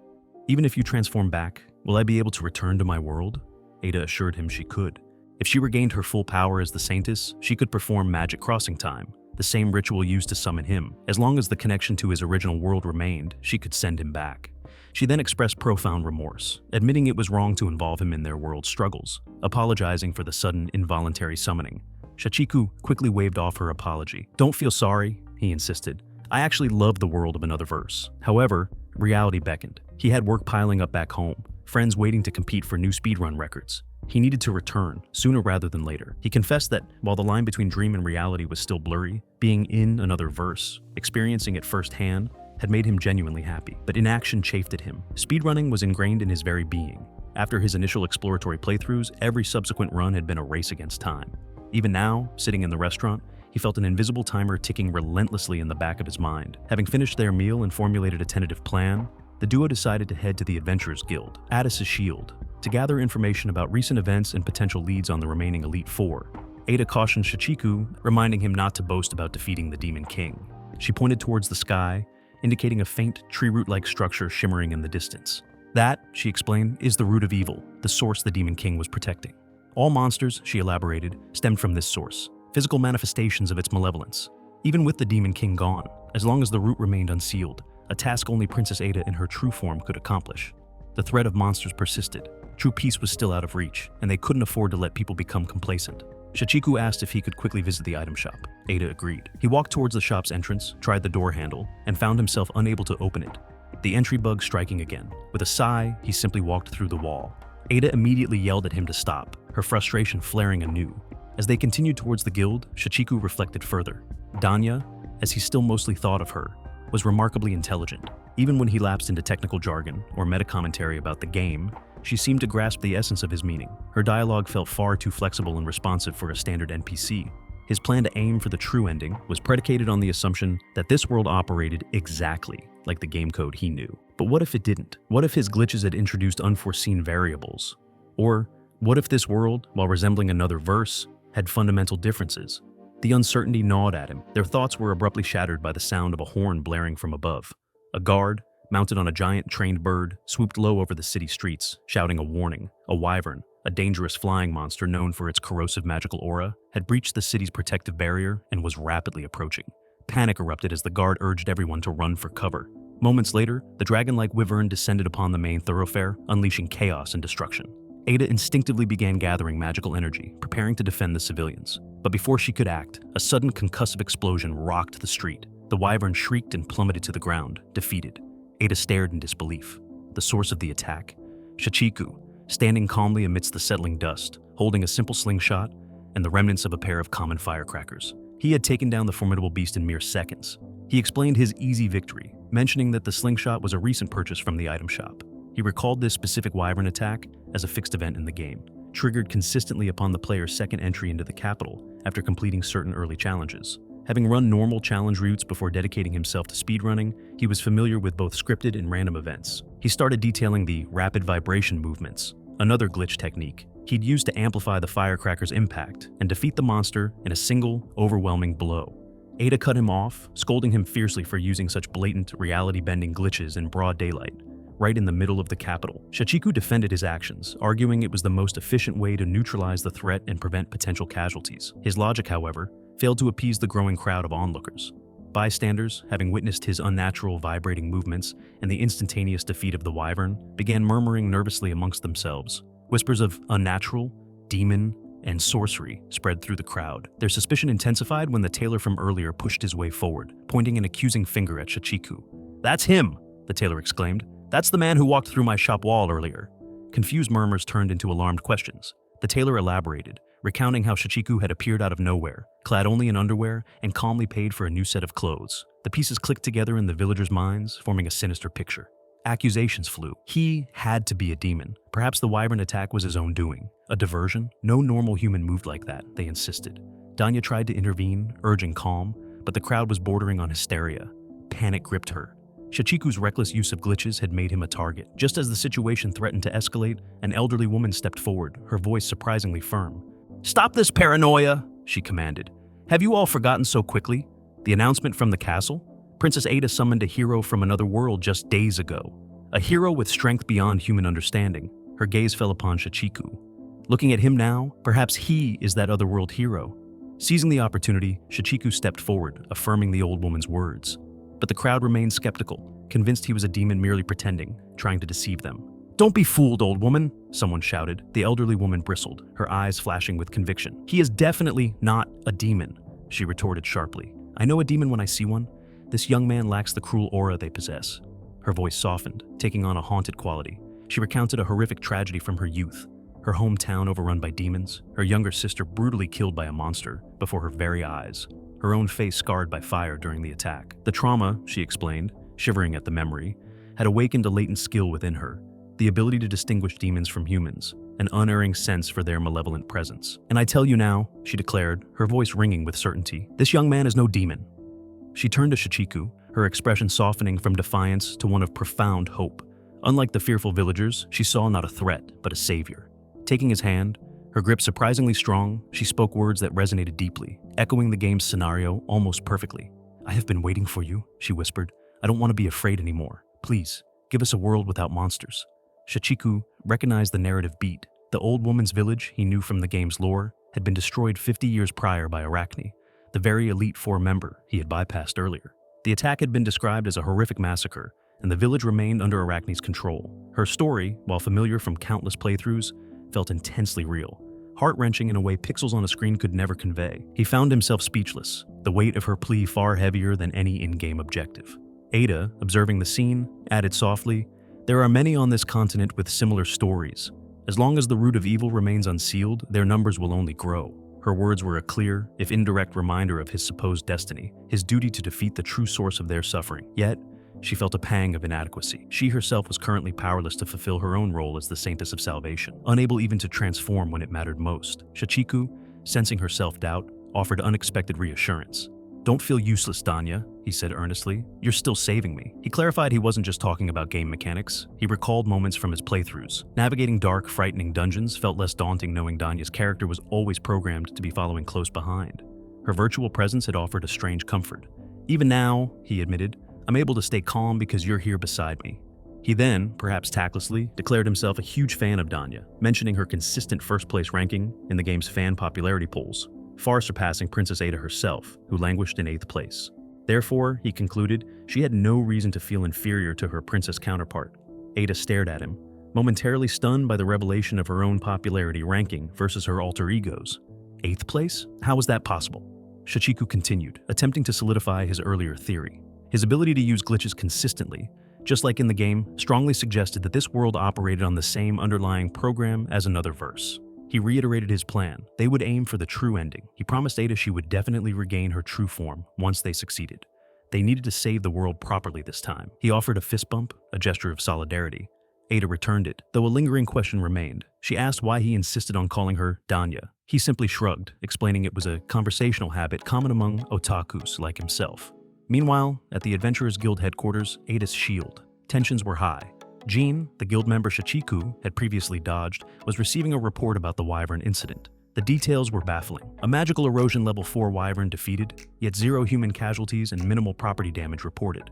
even if you transform back, will I be able to return to my world?" Ada assured him she could. If she regained her full power as the Saintess, she could perform magic crossing time, the same ritual used to summon him. As long as the connection to his original world remained, she could send him back. She then expressed profound remorse, admitting it was wrong to involve him in their world's struggles, apologizing for the sudden, involuntary summoning. Shichiku quickly waved off her apology. "Don't feel sorry," he insisted. "I actually love the world of Another Verse." However, reality beckoned. He had work piling up back home, friends waiting to compete for new speedrun records. He needed to return, sooner rather than later. He confessed that, while the line between dream and reality was still blurry, being in Another Verse, experiencing it firsthand, had made him genuinely happy. But inaction chafed at him. Speedrunning was ingrained in his very being. After his initial exploratory playthroughs, every subsequent run had been a race against time. Even now, sitting in the restaurant, he felt an invisible timer ticking relentlessly in the back of his mind. Having finished their meal and formulated a tentative plan, the duo decided to head to the Adventurers Guild, Addis's Shield, to gather information about recent events and potential leads on the remaining Elite Four. Ada cautioned Shichiku, reminding him not to boast about defeating the Demon King. She pointed towards the sky, indicating a faint tree root-like structure shimmering in the distance. That, she explained, is the root of evil, the source the Demon King was protecting. All monsters, she elaborated, stemmed from this source, physical manifestations of its malevolence. Even with the Demon King gone, as long as the root remained unsealed, a task only Princess Ada in her true form could accomplish. The threat of monsters persisted. True peace was still out of reach, and they couldn't afford to let people become complacent. Shichiku asked if he could quickly visit the item shop. Ada agreed. He walked towards the shop's entrance, tried the door handle, and found himself unable to open it, the entry bug striking again. With a sigh, he simply walked through the wall. Ada immediately yelled at him to stop, her frustration flaring anew. As they continued towards the guild, Shichiku reflected further. Danya, as he still mostly thought of her, was remarkably intelligent. Even when he lapsed into technical jargon or meta-commentary about the game, she seemed to grasp the essence of his meaning. Her dialogue felt far too flexible and responsive for a standard NPC. His plan to aim for the true ending was predicated on the assumption that this world operated exactly like the game code he knew. But what if it didn't? What if his glitches had introduced unforeseen variables? Or what if this world, while resembling another verse, had fundamental differences? The uncertainty gnawed at him. Their thoughts were abruptly shattered by the sound of a horn blaring from above. A guard, mounted on a giant trained bird, swooped low over the city streets, shouting a warning. A wyvern, a dangerous flying monster known for its corrosive magical aura, had breached the city's protective barrier and was rapidly approaching. Panic erupted as the guard urged everyone to run for cover. Moments later, the dragon-like wyvern descended upon the main thoroughfare, unleashing chaos and destruction. Ada instinctively began gathering magical energy, preparing to defend the civilians. But before she could act, a sudden concussive explosion rocked the street. The wyvern shrieked and plummeted to the ground, defeated. Ada stared in disbelief. The source of the attack? Shichiku, standing calmly amidst the settling dust, holding a simple slingshot and the remnants of a pair of common firecrackers. He had taken down the formidable beast in mere seconds. He explained his easy victory, mentioning that the slingshot was a recent purchase from the item shop. He recalled this specific wyvern attack as a fixed event in the game, triggered consistently upon the player's second entry into the capital after completing certain early challenges. Having run normal challenge routes before dedicating himself to speedrunning, he was familiar with both scripted and random events. He started detailing the rapid vibration movements, another glitch technique he'd used to amplify the firecracker's impact and defeat the monster in a single, overwhelming blow. Ada cut him off, scolding him fiercely for using such blatant, reality-bending glitches in broad daylight, right in the middle of the capital. Shichiku defended his actions, arguing it was the most efficient way to neutralize the threat and prevent potential casualties. His logic, however, failed to appease the growing crowd of onlookers. Bystanders, having witnessed his unnatural vibrating movements and the instantaneous defeat of the wyvern, began murmuring nervously amongst themselves. Whispers of unnatural, demon, and sorcery spread through the crowd. Their suspicion intensified when the tailor from earlier pushed his way forward, pointing an accusing finger at Shichiku. "That's him!" the tailor exclaimed. "That's the man who walked through my shop wall earlier." Confused murmurs turned into alarmed questions. The tailor elaborated, recounting how Shichiku had appeared out of nowhere, clad only in underwear, and calmly paid for a new set of clothes. The pieces clicked together in the villagers' minds, forming a sinister picture. Accusations flew. He had to be a demon. Perhaps the wyvern attack was his own doing. A diversion? No normal human moved like that, they insisted. Danya tried to intervene, urging calm, but the crowd was bordering on hysteria. Panic gripped her. Shichiku's reckless use of glitches had made him a target. Just as the situation threatened to escalate, an elderly woman stepped forward, her voice surprisingly firm. "Stop this paranoia," she commanded. "Have you all forgotten so quickly? The announcement from the castle? Princess Ada summoned a hero from another world just days ago. A hero with strength beyond human understanding." Her gaze fell upon Shichiku. Looking at him now, perhaps he is that otherworld hero. Seizing the opportunity, Shichiku stepped forward, affirming the old woman's words. But the crowd remained skeptical, convinced he was a demon merely pretending, trying to deceive them. "Don't be fooled, old woman," someone shouted. The elderly woman bristled, her eyes flashing with conviction. "He is definitely not a demon," she retorted sharply. "I know a demon when I see one. This young man lacks the cruel aura they possess." Her voice softened, taking on a haunted quality. She recounted a horrific tragedy from her youth, her hometown overrun by demons, her younger sister brutally killed by a monster before her very eyes, her own face scarred by fire during the attack. The trauma, she explained, shivering at the memory, had awakened a latent skill within her. the ability to distinguish demons from humans, an unerring sense for their malevolent presence. "And I tell you now," she declared, her voice ringing with certainty, "this young man is no demon." She turned to Shichiku, her expression softening from defiance to one of profound hope. Unlike the fearful villagers, she saw not a threat, but a savior. Taking his hand, her grip surprisingly strong, she spoke words that resonated deeply, echoing the game's scenario almost perfectly. "I have been waiting for you," she whispered. "I don't want to be afraid anymore. Please, give us a world without monsters." Shichiku recognized the narrative beat. The old woman's village, he knew from the game's lore, had been destroyed 50 years prior by Arachne, the very Elite Four member he had bypassed earlier. The attack had been described as a horrific massacre, and the village remained under Arachne's control. Her story, while familiar from countless playthroughs, felt intensely real, heart-wrenching in a way pixels on a screen could never convey. He found himself speechless, the weight of her plea far heavier than any in-game objective. Ada, observing the scene, added softly, "There are many on this continent with similar stories. As long as the root of evil remains unsealed, their numbers will only grow." Her words were a clear, if indirect reminder of his supposed destiny, his duty to defeat the true source of their suffering. Yet, she felt a pang of inadequacy. She herself was currently powerless to fulfill her own role as the Saintess of Salvation, unable even to transform when it mattered most. Shichiku, sensing her self-doubt, offered unexpected reassurance. "Don't feel useless, Danya," he said earnestly. "You're still saving me." He clarified he wasn't just talking about game mechanics. He recalled moments from his playthroughs. Navigating dark, frightening dungeons felt less daunting knowing Danya's character was always programmed to be following close behind. Her virtual presence had offered a strange comfort. "Even now," he admitted, "I'm able to stay calm because you're here beside me." He then, perhaps tactlessly, declared himself a huge fan of Danya, mentioning her consistent first-place ranking in the game's fan popularity polls, far surpassing Princess Ada herself, who languished in 8th place. Therefore, he concluded, she had no reason to feel inferior to her princess counterpart. Ada stared at him, momentarily stunned by the revelation of her own popularity ranking versus her alter egos. 8th place? How was that possible? Shichiku continued, attempting to solidify his earlier theory. His ability to use glitches consistently, just like in the game, strongly suggested that this world operated on the same underlying program as another verse. He reiterated his plan. They would aim for the true ending. He promised Ada she would definitely regain her true form once they succeeded. They needed to save the world properly this time. He offered a fist bump, a gesture of solidarity. Ada returned it, though a lingering question remained. She asked why he insisted on calling her Danya. He simply shrugged, explaining it was a conversational habit common among otakus like himself. Meanwhile, at the Adventurers Guild headquarters, Ada's shield. Tensions were high. Jean, the guild member Shichiku had previously dodged, was receiving a report about the Wyvern incident. The details were baffling. A magical erosion level 4 Wyvern defeated, yet 0 human casualties and minimal property damage reported.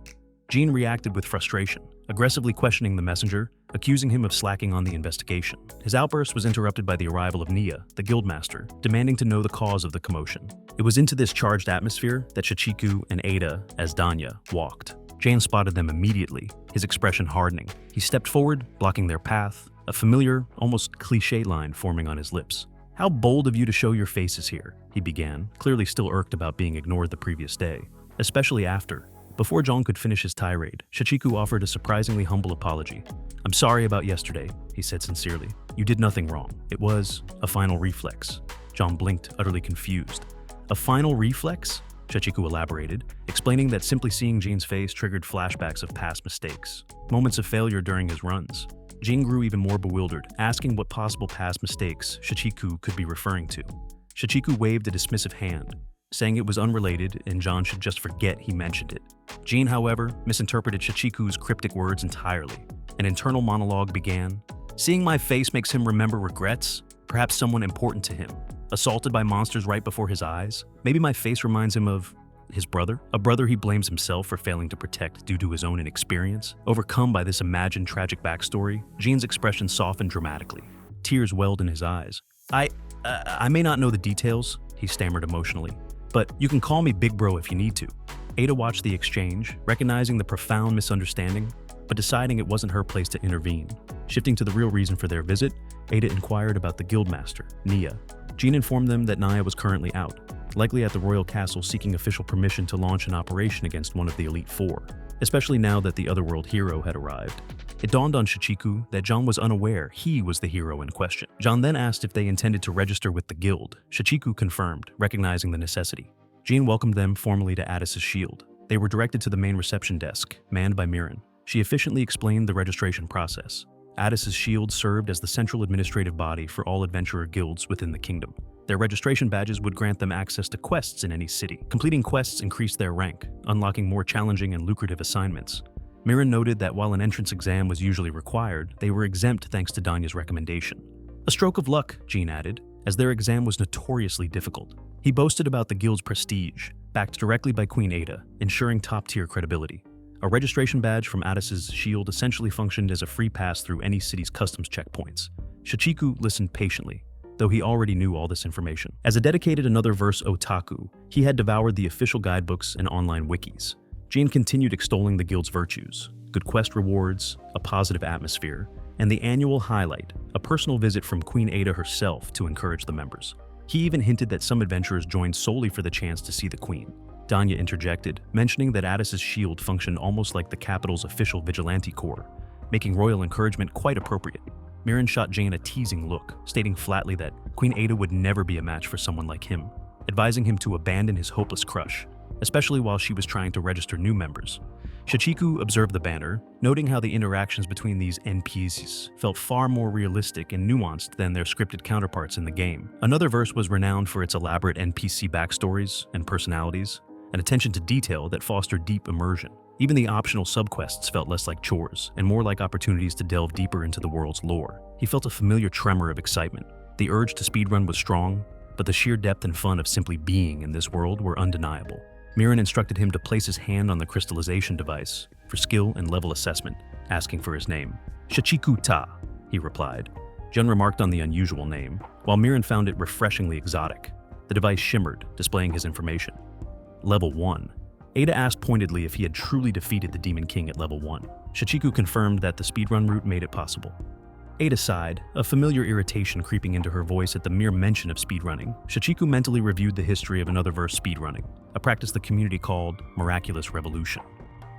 Jean reacted with frustration, aggressively questioning the messenger, accusing him of slacking on the investigation. His outburst was interrupted by the arrival of Nia, the guildmaster, demanding to know the cause of the commotion. It was into this charged atmosphere that Shichiku and Ada, as Danya, walked. Jean spotted them immediately, his expression hardening. He stepped forward, blocking their path, a familiar, almost cliché line forming on his lips. "How bold of you to show your faces here," he began, clearly still irked about being ignored the previous day, especially after. Before Jean could finish his tirade, Shichiku offered a surprisingly humble apology. "I'm sorry about yesterday," he said sincerely. "You did nothing wrong. It was a final reflex." Jean blinked, utterly confused. "A final reflex?" Shichiku elaborated, explaining that simply seeing Jean's face triggered flashbacks of past mistakes, moments of failure during his runs. Jean grew even more bewildered, asking what possible past mistakes Shichiku could be referring to. Shichiku waved a dismissive hand, saying it was unrelated and Jean should just forget he mentioned it. Jean, however, misinterpreted Shichiku's cryptic words entirely. An internal monologue began. "Seeing my face makes him remember regrets, perhaps someone important to him. Assaulted by monsters right before his eyes. Maybe my face reminds him of his brother, a brother he blames himself for failing to protect due to his own inexperience." Overcome by this imagined tragic backstory, Jean's expression softened dramatically. Tears welled in his eyes. I may not know the details," he stammered emotionally, "but you can call me Big Bro if you need to." Ada watched the exchange, recognizing the profound misunderstanding, but deciding it wasn't her place to intervene. Shifting to the real reason for their visit, Ada inquired about the guildmaster, Nia. Jean informed them that Nia was currently out, likely at the royal castle seeking official permission to launch an operation against one of the Elite Four, especially now that the otherworld hero had arrived. It dawned on Shichiku that Jean was unaware he was the hero in question. Jean then asked if they intended to register with the guild. Shichiku confirmed, recognizing the necessity. Jean welcomed them formally to Addis's shield. They were directed to the main reception desk, manned by Mirren. She efficiently explained the registration process. Addis's Shield served as the central administrative body for all adventurer guilds within the kingdom. Their registration badges would grant them access to quests in any city. Completing quests increased their rank, unlocking more challenging and lucrative assignments. Mirin noted that while an entrance exam was usually required, they were exempt thanks to Danya's recommendation. A stroke of luck, Jean added, as their exam was notoriously difficult. He boasted about the guild's prestige, backed directly by Queen Ada, ensuring top-tier credibility. A registration badge from Addis's Shield essentially functioned as a free pass through any city's customs checkpoints. Shichiku listened patiently, though he already knew all this information. As a dedicated another-verse otaku, he had devoured the official guidebooks and online wikis. Jean continued extolling the guild's virtues, good quest rewards, a positive atmosphere, and the annual highlight, a personal visit from Queen Ada herself to encourage the members. He even hinted that some adventurers joined solely for the chance to see the queen. Danya interjected, mentioning that Addis's Shield functioned almost like the capital's official vigilante corps, making royal encouragement quite appropriate. Mirin shot Jane a teasing look, stating flatly that Queen Ada would never be a match for someone like him, advising him to abandon his hopeless crush, especially while she was trying to register new members. Shichiku observed the banner, noting how the interactions between these NPCs felt far more realistic and nuanced than their scripted counterparts in the game. Another verse was renowned for its elaborate NPC backstories and personalities, an attention to detail that fostered deep immersion. Even the optional subquests felt less like chores and more like opportunities to delve deeper into the world's lore. He felt a familiar tremor of excitement. The urge to speedrun was strong, but the sheer depth and fun of simply being in this world were undeniable. Mirin instructed him to place his hand on the crystallization device for skill and level assessment, asking for his name. Shichiku Ta, he replied. Jun remarked on the unusual name, while Mirin found it refreshingly exotic. The device shimmered, displaying his information. Level 1. Ada asked pointedly if he had truly defeated the Demon King at level 1. Shichiku confirmed that the speedrun route made it possible. Ada sighed, a familiar irritation creeping into her voice at the mere mention of speedrunning. Shichiku mentally reviewed the history of another verse speedrunning, a practice the community called miraculous revolution.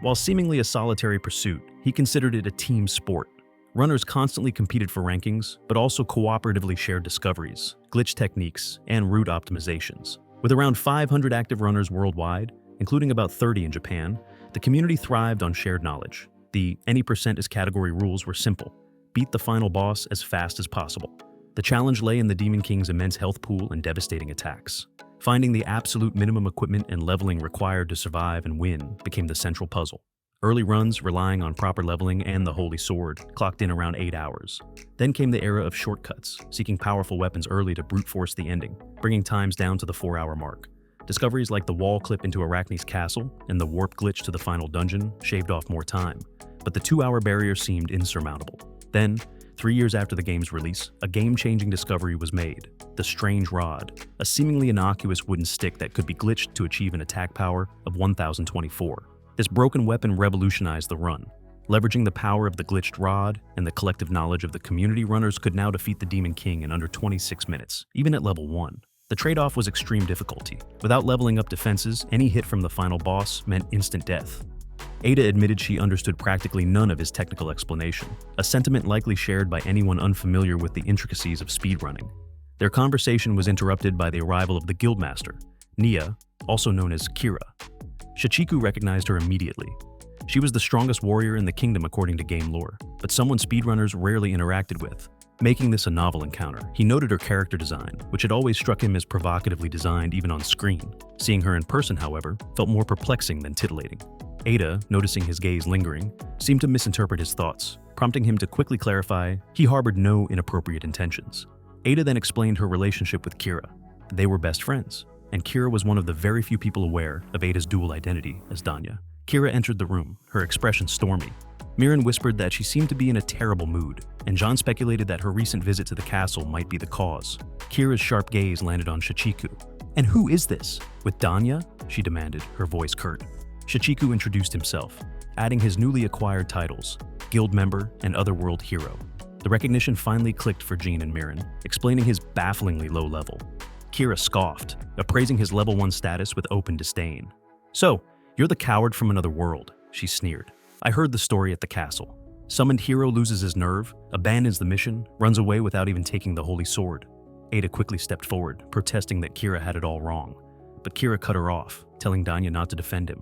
While seemingly a solitary pursuit, he considered it a team sport. Runners constantly competed for rankings, but also cooperatively shared discoveries, glitch techniques, and route optimizations. With around 500 active runners worldwide, including about 30 in Japan, the community thrived on shared knowledge. The any percent is category rules were simple. Beat the final boss as fast as possible. The challenge lay in the Demon King's immense health pool and devastating attacks. Finding the absolute minimum equipment and leveling required to survive and win became the central puzzle. Early runs, relying on proper leveling and the Holy Sword, clocked in around 8 hours. Then came the era of shortcuts, seeking powerful weapons early to brute force the ending, bringing times down to the 4-hour mark. Discoveries like the wall clip into Arachne's castle and the warp glitch to the final dungeon shaved off more time, but the 2-hour barrier seemed insurmountable. Then, 3 years after the game's release, a game-changing discovery was made: the Strange Rod, a seemingly innocuous wooden stick that could be glitched to achieve an attack power of 1024. This broken weapon revolutionized the run. Leveraging the power of the glitched rod and the collective knowledge of the community, runners could now defeat the Demon King in under 26 minutes, even at level 1. The trade-off was extreme difficulty. Without leveling up defenses, any hit from the final boss meant instant death. Ada admitted she understood practically none of his technical explanation, a sentiment likely shared by anyone unfamiliar with the intricacies of speedrunning. Their conversation was interrupted by the arrival of the guildmaster, Nia, also known as Kira. Shichiku recognized her immediately. She was the strongest warrior in the kingdom according to game lore, but someone speedrunners rarely interacted with, making this a novel encounter. He noted her character design, which had always struck him as provocatively designed even on screen. Seeing her in person, however, felt more perplexing than titillating. Ada, noticing his gaze lingering, seemed to misinterpret his thoughts, prompting him to quickly clarify he harbored no inappropriate intentions. Ada then explained her relationship with Kira. They were best friends, and Kira was one of the very few people aware of Ada's dual identity as Danya. Kira entered the room, her expression stormy. Mirin whispered that she seemed to be in a terrible mood, and John speculated that her recent visit to the castle might be the cause. Kira's sharp gaze landed on Shichiku. "And who is this? With Danya?" she demanded, her voice curt. Shichiku introduced himself, adding his newly acquired titles, guild member and otherworld hero. The recognition finally clicked for Jean and Mirin, explaining his bafflingly low level. Kira scoffed, appraising his level 1 status with open disdain. "So, you're the coward from another world," she sneered. "I heard the story at the castle. Summoned hero loses his nerve, abandons the mission, runs away without even taking the Holy Sword." Ada quickly stepped forward, protesting that Kira had it all wrong. But Kira cut her off, telling Danya not to defend him.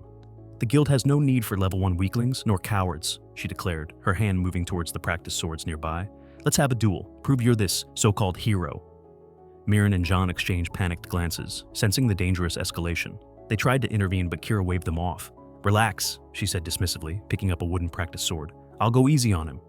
The guild has no need for level 1 weaklings nor cowards, she declared, her hand moving towards the practice swords nearby. Let's have a duel. Prove you're this so-called hero. Miran and John exchanged panicked glances, sensing the dangerous escalation. They tried to intervene, but Kira waved them off. Relax, she said dismissively, picking up a wooden practice sword. I'll go easy on him.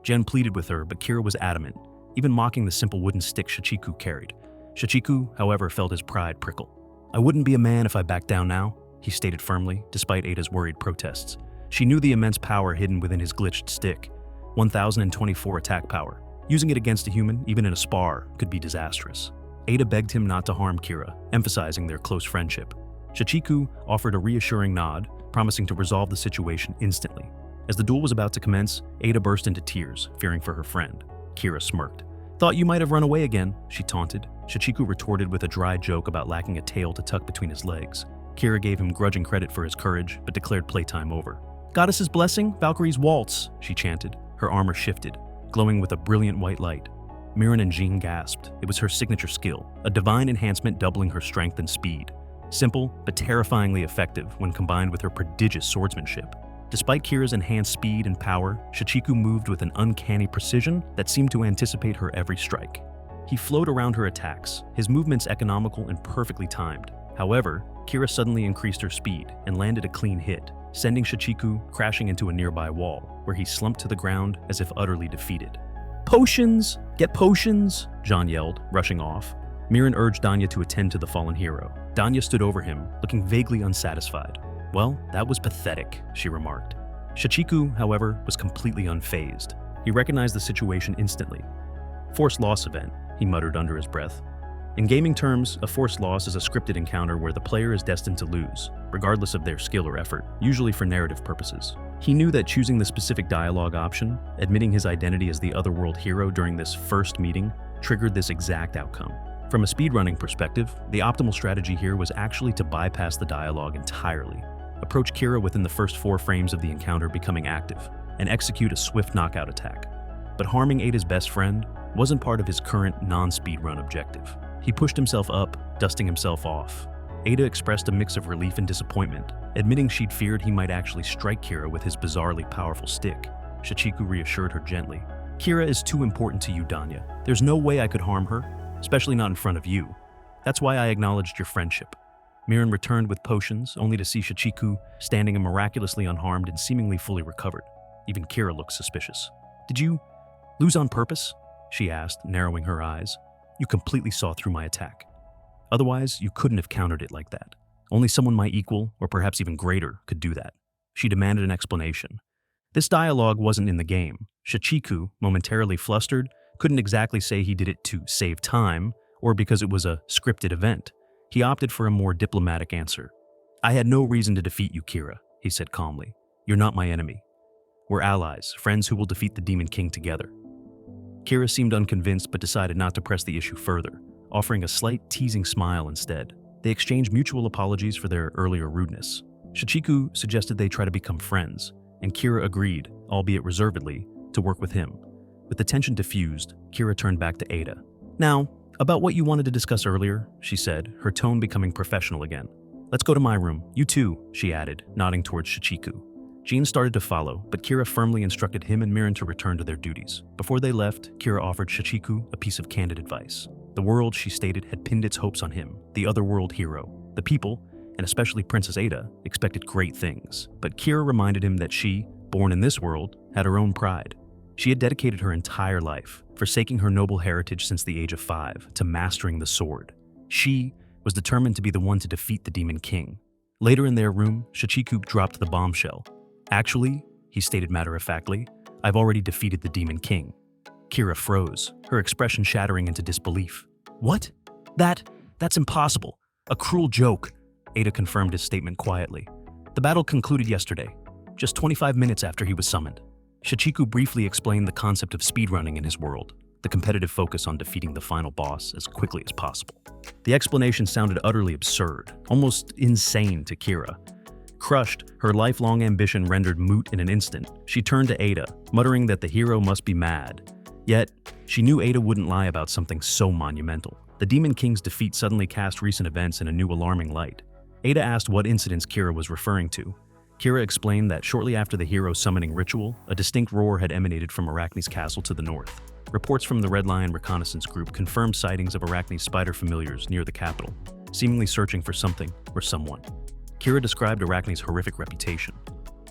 Jen pleaded with her, but Kira was adamant, even mocking the simple wooden stick Shichiku carried. Shichiku, however, felt his pride prickle. I wouldn't be a man if I backed down now, he stated firmly, despite Ada's worried protests. She knew the immense power hidden within his glitched stick. 1024 attack power. Using it against a human, even in a spar, could be disastrous. Ada begged him not to harm Kira, emphasizing their close friendship. Shichiku offered a reassuring nod, promising to resolve the situation instantly. As the duel was about to commence, Ada burst into tears, fearing for her friend. Kira smirked. Thought you might have run away again, she taunted. Shichiku retorted with a dry joke about lacking a tail to tuck between his legs. Kira gave him grudging credit for his courage, but declared playtime over. Goddess's blessing, Valkyrie's waltz, she chanted. Her armor shifted, glowing with a brilliant white light. Miran and Jean gasped. It was her signature skill, a divine enhancement doubling her strength and speed. Simple, but terrifyingly effective when combined with her prodigious swordsmanship. Despite Kira's enhanced speed and power, Shichiku moved with an uncanny precision that seemed to anticipate her every strike. He flowed around her attacks, his movements economical and perfectly timed. However, Kira suddenly increased her speed and landed a clean hit, sending Shichiku crashing into a nearby wall, where he slumped to the ground as if utterly defeated. Potions! Get potions! John yelled, rushing off. Miran urged Danya to attend to the fallen hero. Danya stood over him, looking vaguely unsatisfied. Well, that was pathetic, she remarked. Shichiku, however, was completely unfazed. He recognized the situation instantly. Force loss event, he muttered under his breath. In gaming terms, a force loss is a scripted encounter where the player is destined to lose, regardless of their skill or effort, usually for narrative purposes. He knew that choosing the specific dialogue option, admitting his identity as the otherworld hero during this first meeting, triggered this exact outcome. From a speedrunning perspective, the optimal strategy here was actually to bypass the dialogue entirely, approach Kira within the first 4 frames of the encounter becoming active, and execute a swift knockout attack. But harming Ada's best friend wasn't part of his current non-speedrun objective. He pushed himself up, dusting himself off. Ada expressed a mix of relief and disappointment, admitting she'd feared he might actually strike Kira with his bizarrely powerful stick. Shichiku reassured her gently. Kira is too important to you, Danya. There's no way I could harm her, especially not in front of you. That's why I acknowledged your friendship. Miran returned with potions, only to see Shichiku standing miraculously unharmed and seemingly fully recovered. Even Kira looked suspicious. Did you lose on purpose? She asked, narrowing her eyes. You completely saw through my attack. Otherwise, you couldn't have countered it like that. Only someone my equal, or perhaps even greater, could do that. She demanded an explanation. This dialogue wasn't in the game. Shichiku, momentarily flustered, couldn't exactly say he did it to save time, or because it was a scripted event. He opted for a more diplomatic answer. I had no reason to defeat you, Kira, he said calmly. You're not my enemy. We're allies, friends who will defeat the Demon King together. Kira seemed unconvinced but decided not to press the issue further, offering a slight teasing smile instead. They exchanged mutual apologies for their earlier rudeness. Shichiku suggested they try to become friends, and Kira agreed, albeit reservedly, to work with him. With the tension diffused, Kira turned back to Ada. Now, about what you wanted to discuss earlier, she said, her tone becoming professional again. Let's go to my room. You too, she added, nodding towards Shichiku. Jean started to follow, but Kira firmly instructed him and Miran to return to their duties. Before they left, Kira offered Shichiku a piece of candid advice. The world, she stated, had pinned its hopes on him, the otherworld hero. The people, and especially Princess Ada, expected great things. But Kira reminded him that she, born in this world, had her own pride. She had dedicated her entire life, forsaking her noble heritage since the age of 5, to mastering the sword. She was determined to be the one to defeat the Demon King. Later in their room, Shichiku dropped the bombshell. Actually, he stated matter-of-factly, I've already defeated the Demon King. Kira froze, her expression shattering into disbelief. What? That's impossible. A cruel joke. Ada confirmed his statement quietly. The battle concluded yesterday, just 25 minutes after he was summoned. Shichiku briefly explained the concept of speedrunning in his world, the competitive focus on defeating the final boss as quickly as possible. The explanation sounded utterly absurd, almost insane to Kira. Crushed, her lifelong ambition rendered moot in an instant, she turned to Ada, muttering that the hero must be mad. Yet, she knew Ada wouldn't lie about something so monumental. The Demon King's defeat suddenly cast recent events in a new alarming light. Ada asked what incidents Kira was referring to, Kira explained that shortly after the hero summoning ritual, a distinct roar had emanated from Arachne's castle to the north. Reports from the Red Lion Reconnaissance Group confirmed sightings of Arachne's spider familiars near the capital, seemingly searching for something or someone. Kira described Arachne's horrific reputation: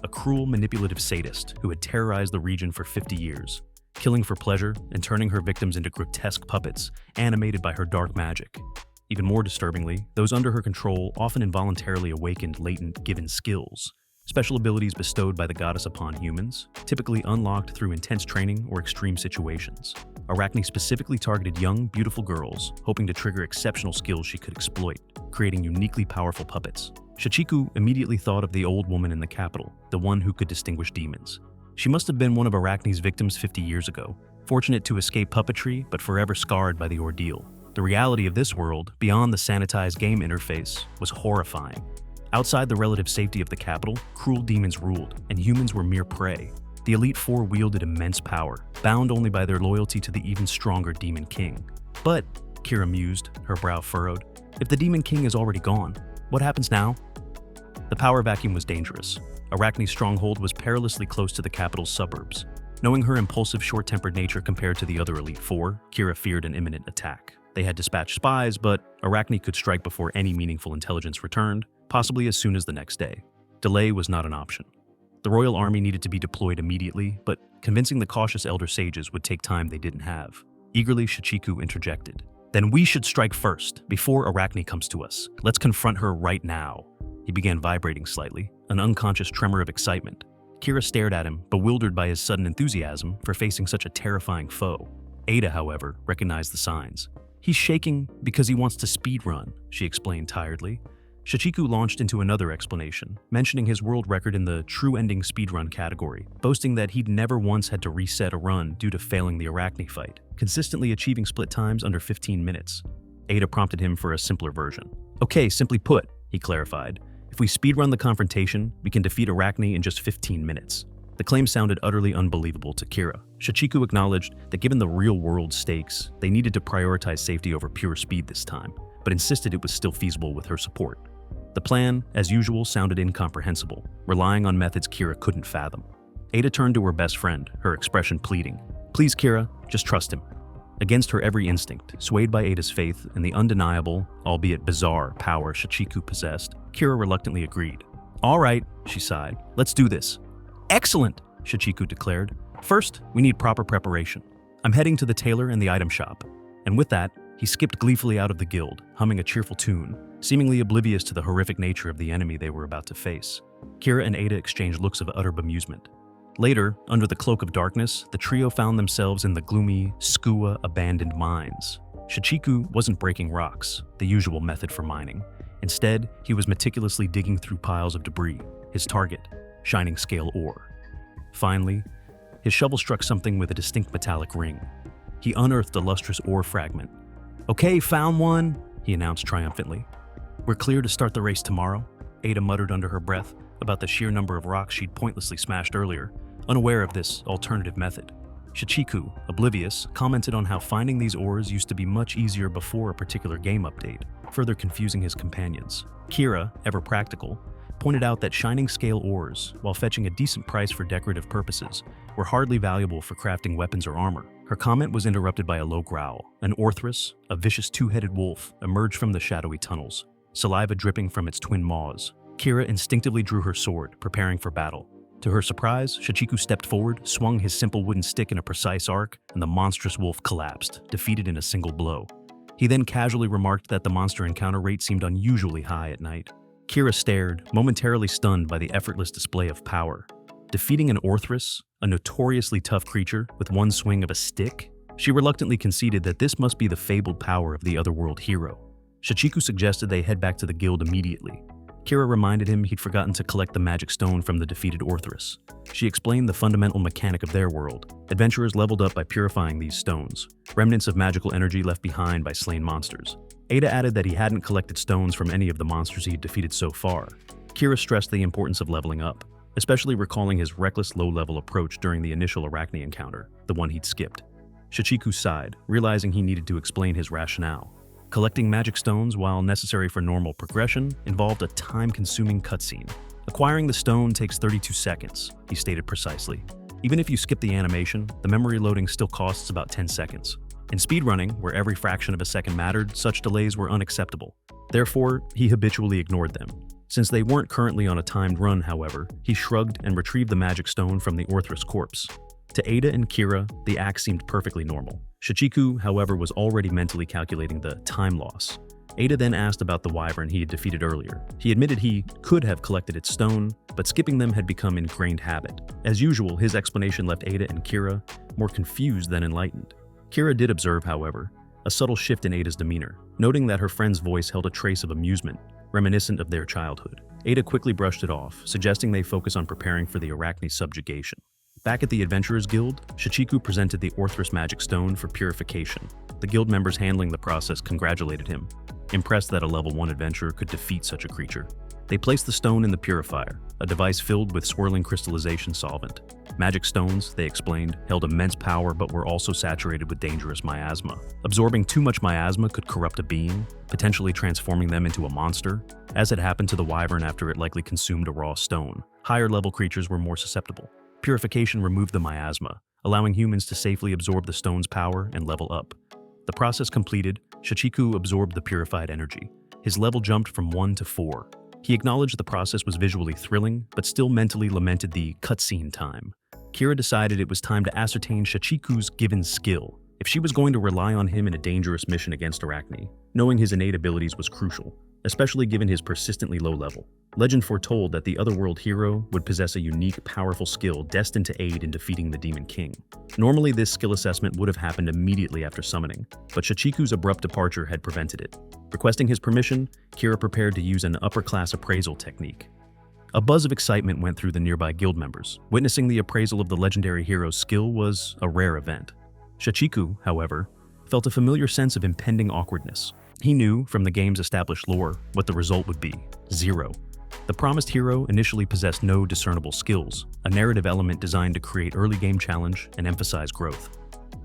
a cruel, manipulative sadist who had terrorized the region for 50 years, killing for pleasure and turning her victims into grotesque puppets animated by her dark magic. Even more disturbingly, those under her control often involuntarily awakened latent given skills, special abilities bestowed by the goddess upon humans, typically unlocked through intense training or extreme situations. Arachne specifically targeted young, beautiful girls, hoping to trigger exceptional skills she could exploit, creating uniquely powerful puppets. Shichiku immediately thought of the old woman in the capital, the one who could distinguish demons. She must have been one of Arachne's victims 50 years ago, fortunate to escape puppetry but forever scarred by the ordeal. The reality of this world, beyond the sanitized game interface, was horrifying. Outside the relative safety of the capital, cruel demons ruled, and humans were mere prey. The Elite Four wielded immense power, bound only by their loyalty to the even stronger Demon King. But, Kira mused, her brow furrowed, if the Demon King is already gone, what happens now? The power vacuum was dangerous. Arachne's stronghold was perilously close to the capital's suburbs. Knowing her impulsive, short-tempered nature compared to the other Elite Four, Kira feared an imminent attack. They had dispatched spies, but Arachne could strike before any meaningful intelligence returned, possibly as soon as the next day. Delay was not an option. The royal army needed to be deployed immediately, but convincing the cautious elder sages would take time they didn't have. Eagerly, Shichiku interjected. Then we should strike first, before Arachne comes to us. Let's confront her right now. He began vibrating slightly, an unconscious tremor of excitement. Kira stared at him, bewildered by his sudden enthusiasm for facing such a terrifying foe. Ada, however, recognized the signs. He's shaking because he wants to speedrun, she explained tiredly. Shichiku launched into another explanation, mentioning his world record in the true ending speedrun category, boasting that he'd never once had to reset a run due to failing the Arachne fight, consistently achieving split times under 15 minutes. Ada prompted him for a simpler version. Okay, simply put, he clarified, if we speedrun the confrontation, we can defeat Arachne in just 15 minutes. The claim sounded utterly unbelievable to Kira. Shichiku acknowledged that given the real-world stakes, they needed to prioritize safety over pure speed this time, but insisted it was still feasible with her support. The plan, as usual, sounded incomprehensible, relying on methods Kira couldn't fathom. Ada turned to her best friend, her expression pleading. Please, Kira, just trust him. Against her every instinct, swayed by Ada's faith in the undeniable, albeit bizarre, power Shichiku possessed, Kira reluctantly agreed. All right, she sighed. Let's do this. Excellent, Shichiku declared. First, we need proper preparation. I'm heading to the tailor and the item shop. And with that, he skipped gleefully out of the guild, humming a cheerful tune, seemingly oblivious to the horrific nature of the enemy they were about to face. Kira and Ada exchanged looks of utter bemusement. Later, under the cloak of darkness, the trio found themselves in the gloomy, Skua abandoned mines. Shichiku wasn't breaking rocks, the usual method for mining. Instead, he was meticulously digging through piles of debris, his target, shining scale ore. Finally, his shovel struck something with a distinct metallic ring. He unearthed a lustrous ore fragment. Okay, found one, he announced triumphantly. We're clear to start the race tomorrow, Ada muttered under her breath about the sheer number of rocks she'd pointlessly smashed earlier, unaware of this alternative method. Shichiku, oblivious, commented on how finding these ores used to be much easier before a particular game update, further confusing his companions. Kira, ever practical, pointed out that shining scale ores, while fetching a decent price for decorative purposes, were hardly valuable for crafting weapons or armor. Her comment was interrupted by a low growl. An orthrus, a vicious two-headed wolf, emerged from the shadowy tunnels, saliva dripping from its twin maws. Kira instinctively drew her sword, preparing for battle. To her surprise, Shichiku stepped forward, swung his simple wooden stick in a precise arc, and the monstrous wolf collapsed, defeated in a single blow. He then casually remarked that the monster encounter rate seemed unusually high at night. Kira stared, momentarily stunned by the effortless display of power. Defeating an orthrus, a notoriously tough creature, with one swing of a stick? She reluctantly conceded that this must be the fabled power of the otherworld hero. Shichiku suggested they head back to the guild immediately. Kira reminded him he'd forgotten to collect the magic stone from the defeated orthrus. She explained the fundamental mechanic of their world. Adventurers leveled up by purifying these stones, remnants of magical energy left behind by slain monsters. Ada added that he hadn't collected stones from any of the monsters he'd defeated so far. Kira stressed the importance of leveling up, especially recalling his reckless low-level approach during the initial Arachne encounter, the one he'd skipped. Shichiku sighed, realizing he needed to explain his rationale. Collecting magic stones, while necessary for normal progression, involved a time-consuming cutscene. Acquiring the stone takes 32 seconds, he stated precisely. Even if you skip the animation, the memory loading still costs about 10 seconds. In speedrunning, where every fraction of a second mattered, such delays were unacceptable. Therefore, he habitually ignored them. Since they weren't currently on a timed run, however, he shrugged and retrieved the magic stone from the Orthrus corpse. To Ada and Kira, the act seemed perfectly normal. Shichiku, however, was already mentally calculating the time loss. Ada then asked about the wyvern he had defeated earlier. He admitted he could have collected its stone, but skipping them had become ingrained habit. As usual, his explanation left Ada and Kira more confused than enlightened. Kira did observe, however, a subtle shift in Ada's demeanor, noting that her friend's voice held a trace of amusement, reminiscent of their childhood. Ada quickly brushed it off, suggesting they focus on preparing for the Arachne subjugation. Back at the Adventurers Guild, Shichiku presented the Orthrus magic stone for purification. The guild members handling the process congratulated him, impressed that a level 1 adventurer could defeat such a creature. They placed the stone in the purifier, a device filled with swirling crystallization solvent. Magic stones, they explained, held immense power but were also saturated with dangerous miasma. Absorbing too much miasma could corrupt a being, potentially transforming them into a monster, as had happened to the wyvern after it likely consumed a raw stone. Higher-level creatures were more susceptible. Purification removed the miasma, allowing humans to safely absorb the stone's power and level up. The process completed, Shichiku absorbed the purified energy. His level jumped from 1 to 4. He acknowledged the process was visually thrilling, but still mentally lamented the cutscene time. Kira decided it was time to ascertain Shichiku's given skill, if she was going to rely on him in a dangerous mission against Arachne. Knowing his innate abilities was crucial, especially given his persistently low level. Legend foretold that the Otherworld hero would possess a unique, powerful skill destined to aid in defeating the Demon King. Normally, this skill assessment would have happened immediately after summoning, but Shichiku's abrupt departure had prevented it. Requesting his permission, Kira prepared to use an upper-class appraisal technique. A buzz of excitement went through the nearby guild members. Witnessing the appraisal of the legendary hero's skill was a rare event. Shichiku, however, felt a familiar sense of impending awkwardness. He knew, from the game's established lore, what the result would be: 0. The promised hero initially possessed no discernible skills, a narrative element designed to create early game challenge and emphasize growth.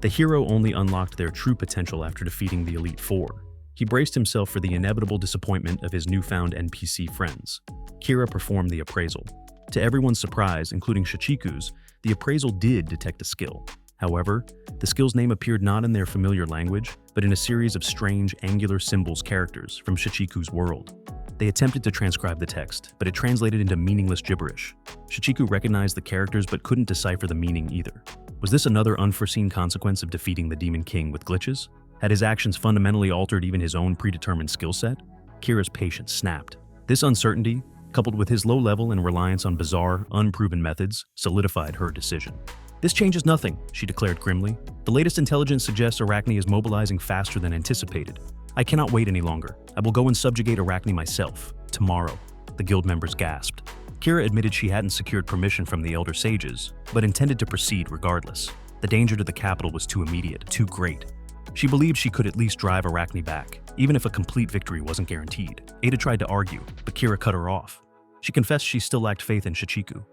The hero only unlocked their true potential after defeating the Elite Four. He braced himself for the inevitable disappointment of his newfound NPC friends. Kira performed the appraisal. To everyone's surprise, including Shichiku's, the appraisal did detect a skill. However, the skill's name appeared not in their familiar language, but in a series of strange, angular symbols characters from Shichiku's world. They attempted to transcribe the text, but it translated into meaningless gibberish. Shichiku recognized the characters but couldn't decipher the meaning either. Was this another unforeseen consequence of defeating the Demon King with glitches? Had his actions fundamentally altered even his own predetermined skill set? Kira's patience snapped. This uncertainty, coupled with his low level and reliance on bizarre, unproven methods, solidified her decision. "This changes nothing," she declared grimly. "The latest intelligence suggests Arachne is mobilizing faster than anticipated. I cannot wait any longer. I will go and subjugate Arachne myself. Tomorrow." The guild members gasped. Kira admitted she hadn't secured permission from the Elder Sages, but intended to proceed regardless. The danger to the capital was too immediate, too great. She believed she could at least drive Arachne back, even if a complete victory wasn't guaranteed. Ada tried to argue, but Kira cut her off. She confessed she still lacked faith in Shichiku.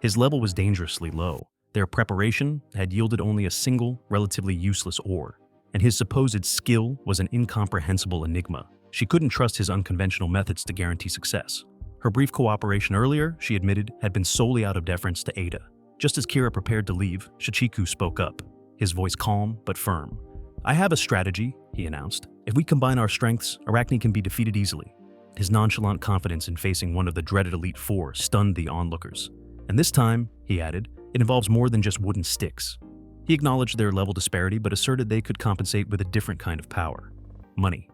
His level was dangerously low. Their preparation had yielded only a single, relatively useless ore, and his supposed skill was an incomprehensible enigma. She couldn't trust his unconventional methods to guarantee success. Her brief cooperation earlier, she admitted, had been solely out of deference to Ada. Just as Kira prepared to leave, Shichiku spoke up, his voice calm but firm. "I have a strategy," he announced. "If we combine our strengths, Arachne can be defeated easily." His nonchalant confidence in facing one of the dreaded Elite Four stunned the onlookers. "And this time," he added, "it involves more than just wooden sticks." He acknowledged their level disparity but asserted they could compensate with a different kind of power: money.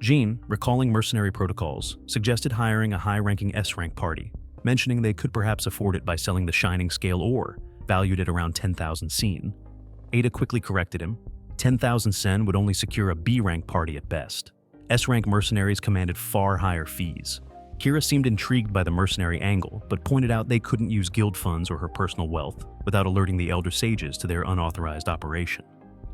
Jean, recalling mercenary protocols, suggested hiring a high-ranking S-rank party, mentioning they could perhaps afford it by selling the Shining Scale ore, valued at around 10,000 sen. Ada quickly corrected him. 10,000 sen would only secure a B-rank party at best. S-rank mercenaries commanded far higher fees. Kira seemed intrigued by the mercenary angle, but pointed out they couldn't use guild funds or her personal wealth without alerting the Elder Sages to their unauthorized operation.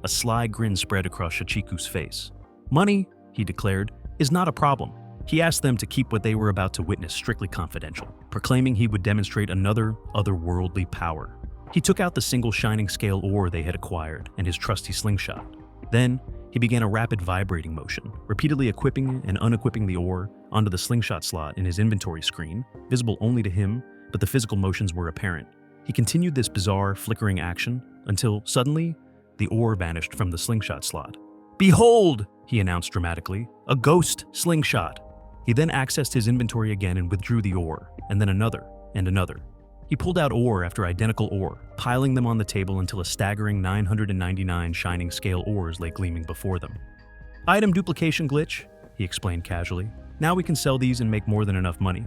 A sly grin spread across Shichiku's face. "Money," he declared, "is not a problem." He asked them to keep what they were about to witness strictly confidential, proclaiming he would demonstrate another otherworldly power. He took out the single Shining Scale ore they had acquired and his trusty slingshot. Then, He began a rapid vibrating motion, repeatedly equipping and unequipping the ore onto the slingshot slot in his inventory screen, visible only to him, but the physical motions were apparent. He continued this bizarre, flickering action until, suddenly, the ore vanished from the slingshot slot. "Behold!" he announced dramatically, "a ghost slingshot." He then accessed his inventory again and withdrew the ore, and then another, and another. He pulled out ore after identical ore, piling them on the table until a staggering 999 shining scale ores lay gleaming before them. "Item duplication glitch," he explained casually. "Now we can sell these and make more than enough money."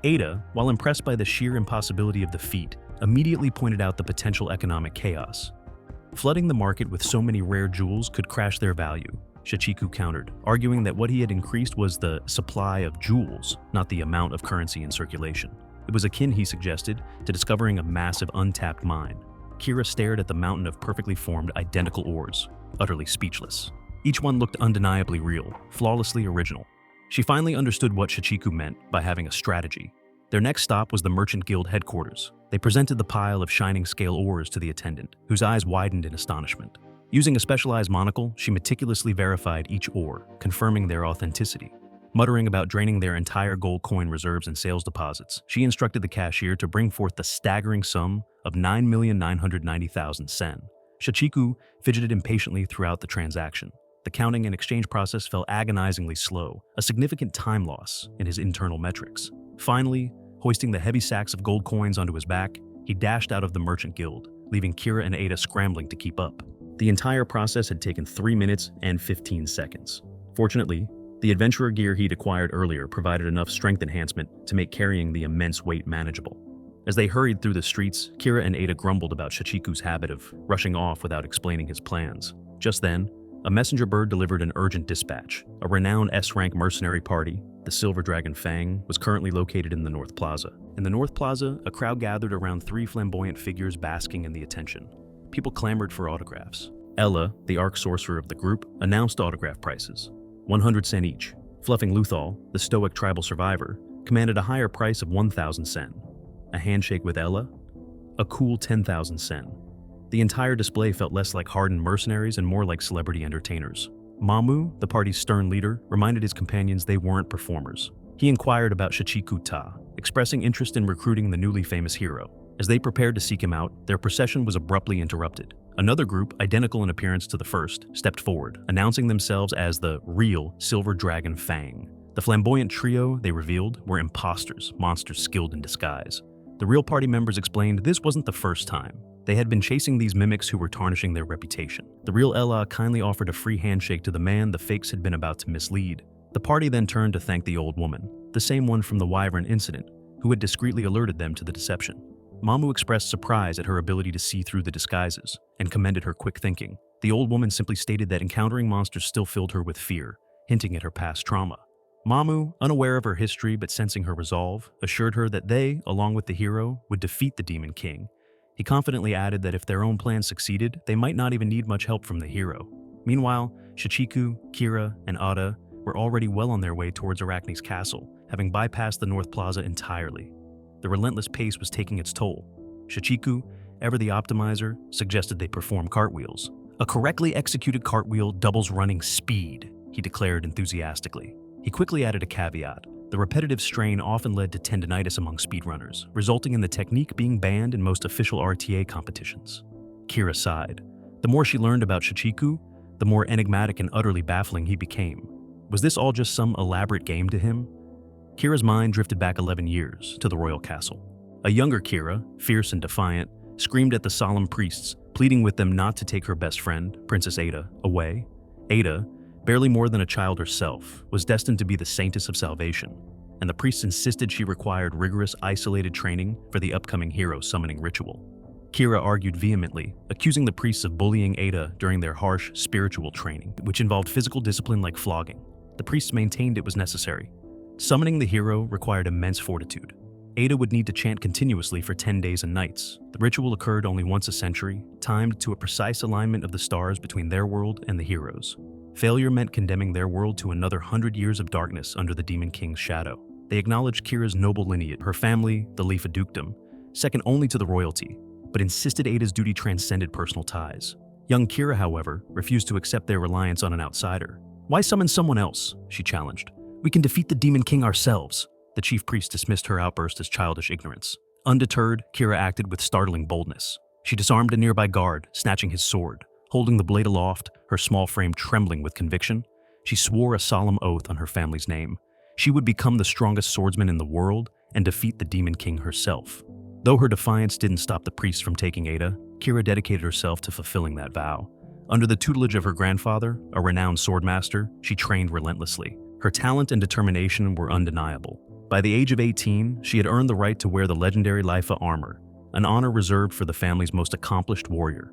Ada, while impressed by the sheer impossibility of the feat, immediately pointed out the potential economic chaos. Flooding the market with so many rare jewels could crash their value, Shichiku countered, arguing that what he had increased was the supply of jewels, not the amount of currency in circulation. It was akin, he suggested, to discovering a massive untapped mine. Kira stared at the mountain of perfectly formed identical ores, utterly speechless. Each one looked undeniably real, flawlessly original. She finally understood what Shichiku meant by having a strategy. Their next stop was the Merchant Guild headquarters. They presented the pile of shining scale ores to the attendant, whose eyes widened in astonishment. Using a specialized monocle, she meticulously verified each ore, confirming their authenticity. Muttering about draining their entire gold coin reserves and sales deposits, she instructed the cashier to bring forth the staggering sum of 9,990,000 sen. Shichiku fidgeted impatiently throughout the transaction. The counting and exchange process felt agonizingly slow, a significant time loss in his internal metrics. Finally, hoisting the heavy sacks of gold coins onto his back, he dashed out of the Merchant Guild, leaving Kira and Ada scrambling to keep up. The entire process had taken 3 minutes and 15 seconds. Fortunately, the adventurer gear he'd acquired earlier provided enough strength enhancement to make carrying the immense weight manageable. As they hurried through the streets, Kira and Ada grumbled about Shichiku's habit of rushing off without explaining his plans. Just then, a messenger bird delivered an urgent dispatch. A renowned S-rank mercenary party, the Silver Dragon Fang, was currently located in the North Plaza. In the North Plaza, a crowd gathered around 3 flamboyant figures basking in the attention. People clamored for autographs. Ella, the arch sorcerer of the group, announced autograph prices. 100 sen each. Fluffing Luthal, the stoic tribal survivor, commanded a higher price of 1,000 sen. A handshake with Ella? A cool 10,000 sen. The entire display felt less like hardened mercenaries and more like celebrity entertainers. Mamu, the party's stern leader, reminded his companions they weren't performers. He inquired about Shichiku Ta, expressing interest in recruiting the newly famous hero. As they prepared to seek him out, their procession was abruptly interrupted. Another group, identical in appearance to the first, stepped forward, announcing themselves as the real Silver Dragon Fang. The flamboyant trio, they revealed, were imposters, monsters skilled in disguise. The real party members explained this wasn't the first time. They had been chasing these mimics who were tarnishing their reputation. The real Ella kindly offered a free handshake to the man the fakes had been about to mislead. The party then turned to thank the old woman, the same one from the Wyvern incident, who had discreetly alerted them to the deception. Mamu expressed surprise at her ability to see through the disguises, and commended her quick thinking. The old woman simply stated that encountering monsters still filled her with fear, hinting at her past trauma. Mamu, unaware of her history but sensing her resolve, assured her that they, along with the hero, would defeat the Demon King. He confidently added that if their own plan succeeded, they might not even need much help from the hero. Meanwhile, Shichiku, Kira, and Ada were already well on their way towards Arachne's castle, having bypassed the North Plaza entirely. The relentless pace was taking its toll. Shichiku, ever the optimizer, suggested they perform cartwheels. "A correctly executed cartwheel doubles running speed," he declared enthusiastically. He quickly added a caveat. The repetitive strain often led to tendinitis among speedrunners, resulting in the technique being banned in most official RTA competitions. Kira sighed. The more she learned about Shichiku, the more enigmatic and utterly baffling he became. Was this all just some elaborate game to him? Kira's mind drifted back 11 years to the royal castle. A younger Kira, fierce and defiant, screamed at the solemn priests, pleading with them not to take her best friend, Princess Ada, away. Ada, barely more than a child herself, was destined to be the saintess of salvation, and the priests insisted she required rigorous, isolated training for the upcoming hero summoning ritual. Kira argued vehemently, accusing the priests of bullying Ada during their harsh spiritual training, which involved physical discipline like flogging. The priests maintained it was necessary. Summoning the hero required immense fortitude. Ada would need to chant continuously for 10 days and nights. The ritual occurred only once a century, timed to a precise alignment of the stars between their world and the hero's. Failure meant condemning their world to another 100 years of darkness under the Demon King's shadow. They acknowledged Kira's noble lineage, her family, the Leaf of Dukedom, second only to the royalty, but insisted Ada's duty transcended personal ties. Young Kira, however, refused to accept their reliance on an outsider. "Why summon someone else?" she challenged. "We can defeat the Demon King ourselves." The chief priest dismissed her outburst as childish ignorance. Undeterred, Kira acted with startling boldness. She disarmed a nearby guard, snatching his sword. Holding the blade aloft, her small frame trembling with conviction, she swore a solemn oath on her family's name. She would become the strongest swordsman in the world and defeat the Demon King herself. Though her defiance didn't stop the priest from taking Ada, Kira dedicated herself to fulfilling that vow. Under the tutelage of her grandfather, a renowned swordmaster, she trained relentlessly. Her talent and determination were undeniable. By the age of 18, she had earned the right to wear the legendary Lifa armor, an honor reserved for the family's most accomplished warrior.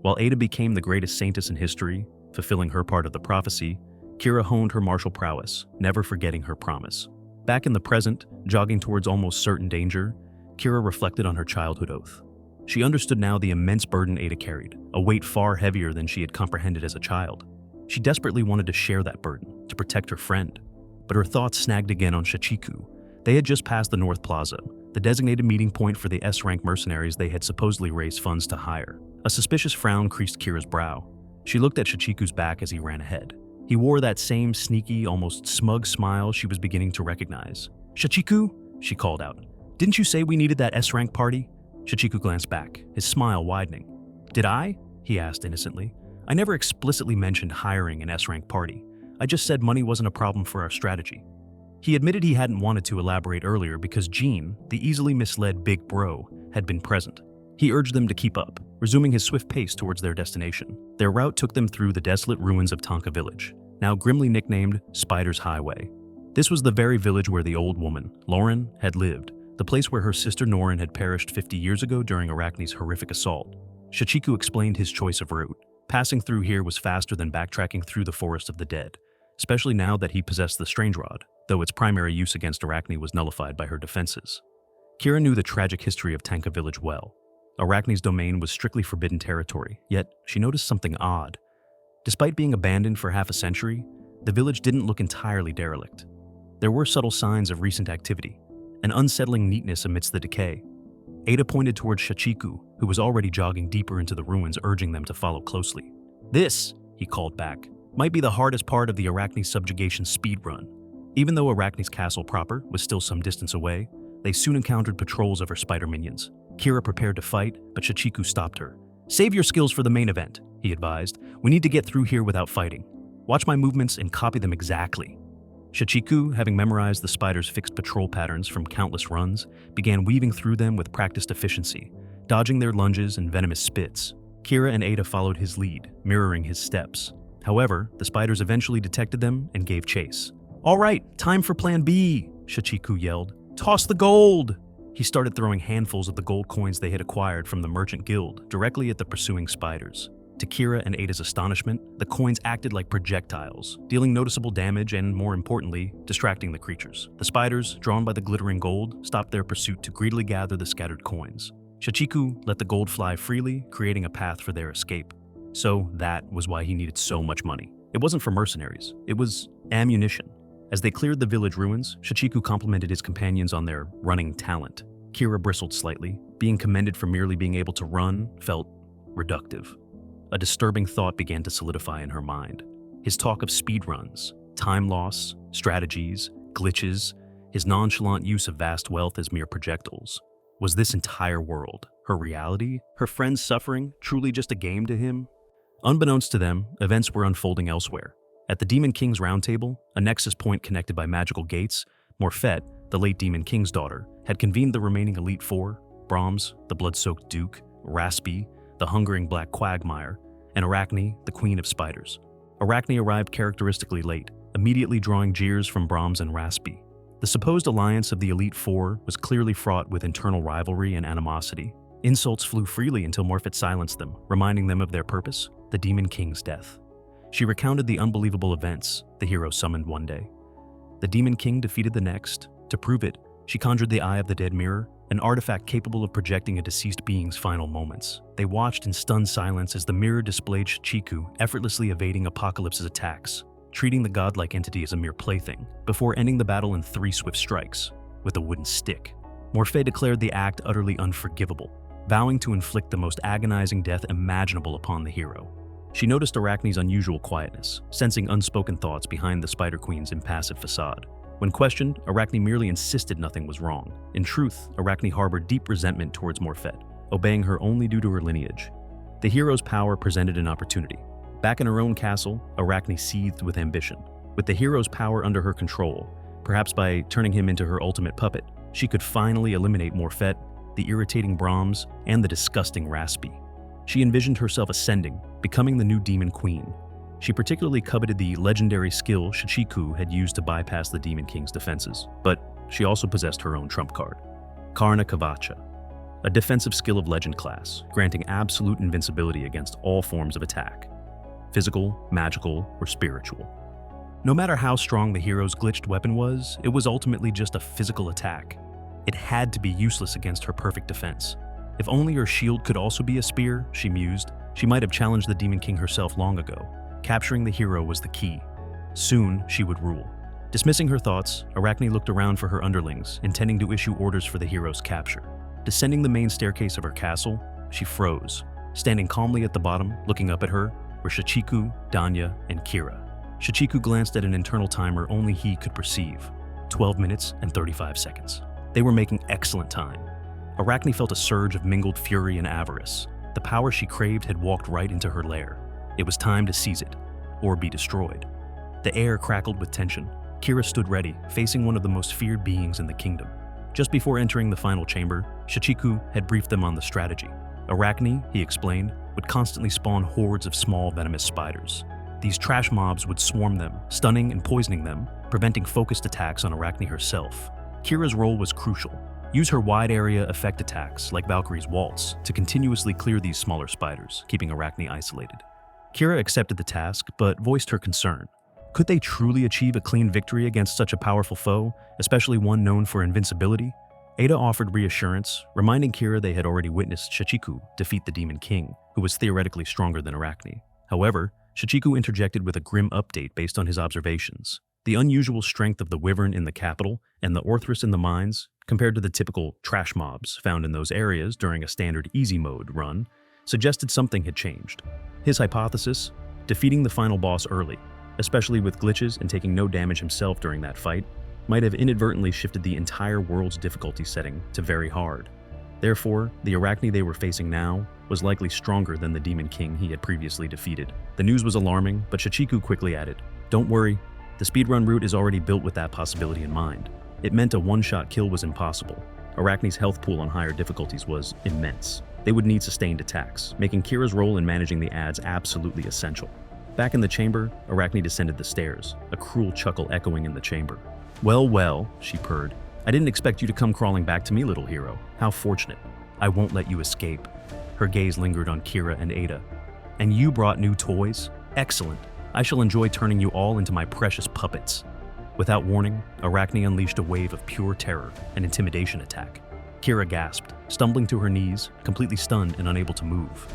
While Ada became the greatest saintess in history, fulfilling her part of the prophecy, Kira honed her martial prowess, never forgetting her promise. Back in the present, jogging towards almost certain danger, Kira reflected on her childhood oath. She understood now the immense burden Ada carried, a weight far heavier than she had comprehended as a child. She desperately wanted to share that burden, to protect her friend. But her thoughts snagged again on Shichiku. They had just passed the North Plaza, the designated meeting point for the S-rank mercenaries they had supposedly raised funds to hire. A suspicious frown creased Kira's brow. She looked at Shichiku's back as he ran ahead. He wore that same sneaky, almost smug smile she was beginning to recognize. "Shichiku?" she called out. "Didn't you say we needed that S-rank party?" Shichiku glanced back, his smile widening. "Did I?" he asked innocently. "I never explicitly mentioned hiring an S-rank party. I just said money wasn't a problem for our strategy." He admitted he hadn't wanted to elaborate earlier because Jean, the easily misled big bro, had been present. He urged them to keep up, resuming his swift pace towards their destination. Their route took them through the desolate ruins of Tonka Village, now grimly nicknamed Spider's Highway. This was the very village where the old woman, Lauren, had lived, the place where her sister Norin had perished 50 years ago during Arachne's horrific assault. Shichiku explained his choice of route. Passing through here was faster than backtracking through the Forest of the Dead, especially now that he possessed the Strange Rod, though its primary use against Arachne was nullified by her defenses. Kira knew the tragic history of Tonka Village well. Arachne's domain was strictly forbidden territory, yet she noticed something odd. Despite being abandoned for half a century, the village didn't look entirely derelict. There were subtle signs of recent activity, an unsettling neatness amidst the decay. Ada pointed towards Shichiku, who was already jogging deeper into the ruins, urging them to follow closely. "This," he called back, "might be the hardest part of the Arachne subjugation speedrun." Even though Arachne's castle proper was still some distance away, they soon encountered patrols of her spider minions. Kira prepared to fight, but Shichiku stopped her. "Save your skills for the main event," he advised. "We need to get through here without fighting. Watch my movements and copy them exactly." Shichiku, having memorized the spider's fixed patrol patterns from countless runs, began weaving through them with practiced efficiency, dodging their lunges and venomous spits. Kira and Ada followed his lead, mirroring his steps. However, the spiders eventually detected them and gave chase. "All right, time for Plan B," Shichiku yelled. "Toss the gold!" He started throwing handfuls of the gold coins they had acquired from the merchant guild directly at the pursuing spiders. To Kira and Ada's astonishment, the coins acted like projectiles, dealing noticeable damage and, more importantly, distracting the creatures. The spiders, drawn by the glittering gold, stopped their pursuit to greedily gather the scattered coins. Shichiku let the gold fly freely, creating a path for their escape. So that was why he needed so much money. It wasn't for mercenaries, it was ammunition. As they cleared the village ruins, Shichiku complimented his companions on their running talent. Kira bristled slightly. Being commended for merely being able to run felt reductive. A disturbing thought began to solidify in her mind. His talk of speedruns, time loss, strategies, glitches, his nonchalant use of vast wealth as mere projectiles. Was this entire world, her reality, her friend's suffering, truly just a game to him? Unbeknownst to them, events were unfolding elsewhere. At the Demon King's roundtable, a nexus point connected by magical gates, Morphette, the late Demon King's daughter, had convened the remaining Elite Four: Brahms, the blood-soaked Duke, Raspy, the hungering black quagmire, and Arachne, the Queen of Spiders. Arachne arrived characteristically late, immediately drawing jeers from Brahms and Raspy. The supposed alliance of the Elite Four was clearly fraught with internal rivalry and animosity. Insults flew freely until Morphette silenced them, reminding them of their purpose: the Demon King's death. She recounted the unbelievable events the hero summoned one day. The Demon King defeated the next. To prove it, she conjured the Eye of the Dead Mirror, an artifact capable of projecting a deceased being's final moments. They watched in stunned silence as the mirror displayed Shichiku effortlessly evading Apocalypse's attacks, treating the godlike entity as a mere plaything, before ending the battle in 3 swift strikes, with a wooden stick. Morphée declared the act utterly unforgivable. vowing to inflict the most agonizing death imaginable upon the hero. She noticed Arachne's unusual quietness, sensing unspoken thoughts behind the Spider Queen's impassive facade. When questioned, Arachne merely insisted nothing was wrong. In truth, Arachne harbored deep resentment towards Morphet, obeying her only due to her lineage. The hero's power presented an opportunity. Back in her own castle, Arachne seethed with ambition. With the hero's power under her control, perhaps by turning him into her ultimate puppet, she could finally eliminate Morphet, the irritating Brahms, and the disgusting Raspi. She envisioned herself ascending, becoming the new Demon Queen. She particularly coveted the legendary skill Shichiku had used to bypass the Demon King's defenses, but she also possessed her own trump card, Karna Kavacha, a defensive skill of legend class, granting absolute invincibility against all forms of attack, physical, magical, or spiritual. No matter how strong the hero's glitched weapon was, it was ultimately just a physical attack. It had to be useless against her perfect defense. If only her shield could also be a spear, she mused, she might have challenged the Demon King herself long ago. Capturing the hero was the key. Soon, she would rule. Dismissing her thoughts, Arachne looked around for her underlings, intending to issue orders for the hero's capture. Descending the main staircase of her castle, she froze. Standing calmly at the bottom, looking up at her, were Shichiku, Danya, and Kira. Shichiku glanced at an internal timer only he could perceive. 12 minutes and 35 seconds. They were making excellent time. Arachne felt a surge of mingled fury and avarice. The power she craved had walked right into her lair. It was time to seize it, or be destroyed. The air crackled with tension. Kira stood ready, facing one of the most feared beings in the kingdom. Just before entering the final chamber, Shichiku had briefed them on the strategy. Arachne, he explained, would constantly spawn hordes of small venomous spiders. These trash mobs would swarm them, stunning and poisoning them, preventing focused attacks on Arachne herself. Kira's role was crucial. Use her wide area effect attacks, like Valkyrie's Waltz, to continuously clear these smaller spiders, keeping Arachne isolated. Kira accepted the task, but voiced her concern. Could they truly achieve a clean victory against such a powerful foe, especially one known for invincibility? Ada offered reassurance, reminding Kira they had already witnessed Shichiku defeat the Demon King, who was theoretically stronger than Arachne. However, Shichiku interjected with a grim update based on his observations. The unusual strength of the Wyvern in the capital and the Orthrus in the mines, compared to the typical trash mobs found in those areas during a standard easy mode run, suggested something had changed. His hypothesis, defeating the final boss early, especially with glitches and taking no damage himself during that fight, might have inadvertently shifted the entire world's difficulty setting to very hard. Therefore, the Arachne they were facing now was likely stronger than the Demon King he had previously defeated. The news was alarming, but Shichiku quickly added, "Don't worry, the speedrun route is already built with that possibility in mind." It meant a one-shot kill was impossible. Arachne's health pool on higher difficulties was immense. They would need sustained attacks, making Kira's role in managing the adds absolutely essential. Back in the chamber, Arachne descended the stairs, a cruel chuckle echoing in the chamber. "Well, well," she purred. "I didn't expect you to come crawling back to me, little hero. How fortunate. I won't let you escape." Her gaze lingered on Kira and Ada. "And you brought new toys? Excellent. I shall enjoy turning you all into my precious puppets." Without warning, Arachne unleashed a wave of pure terror, an intimidation attack. Kira gasped, stumbling to her knees, completely stunned and unable to move.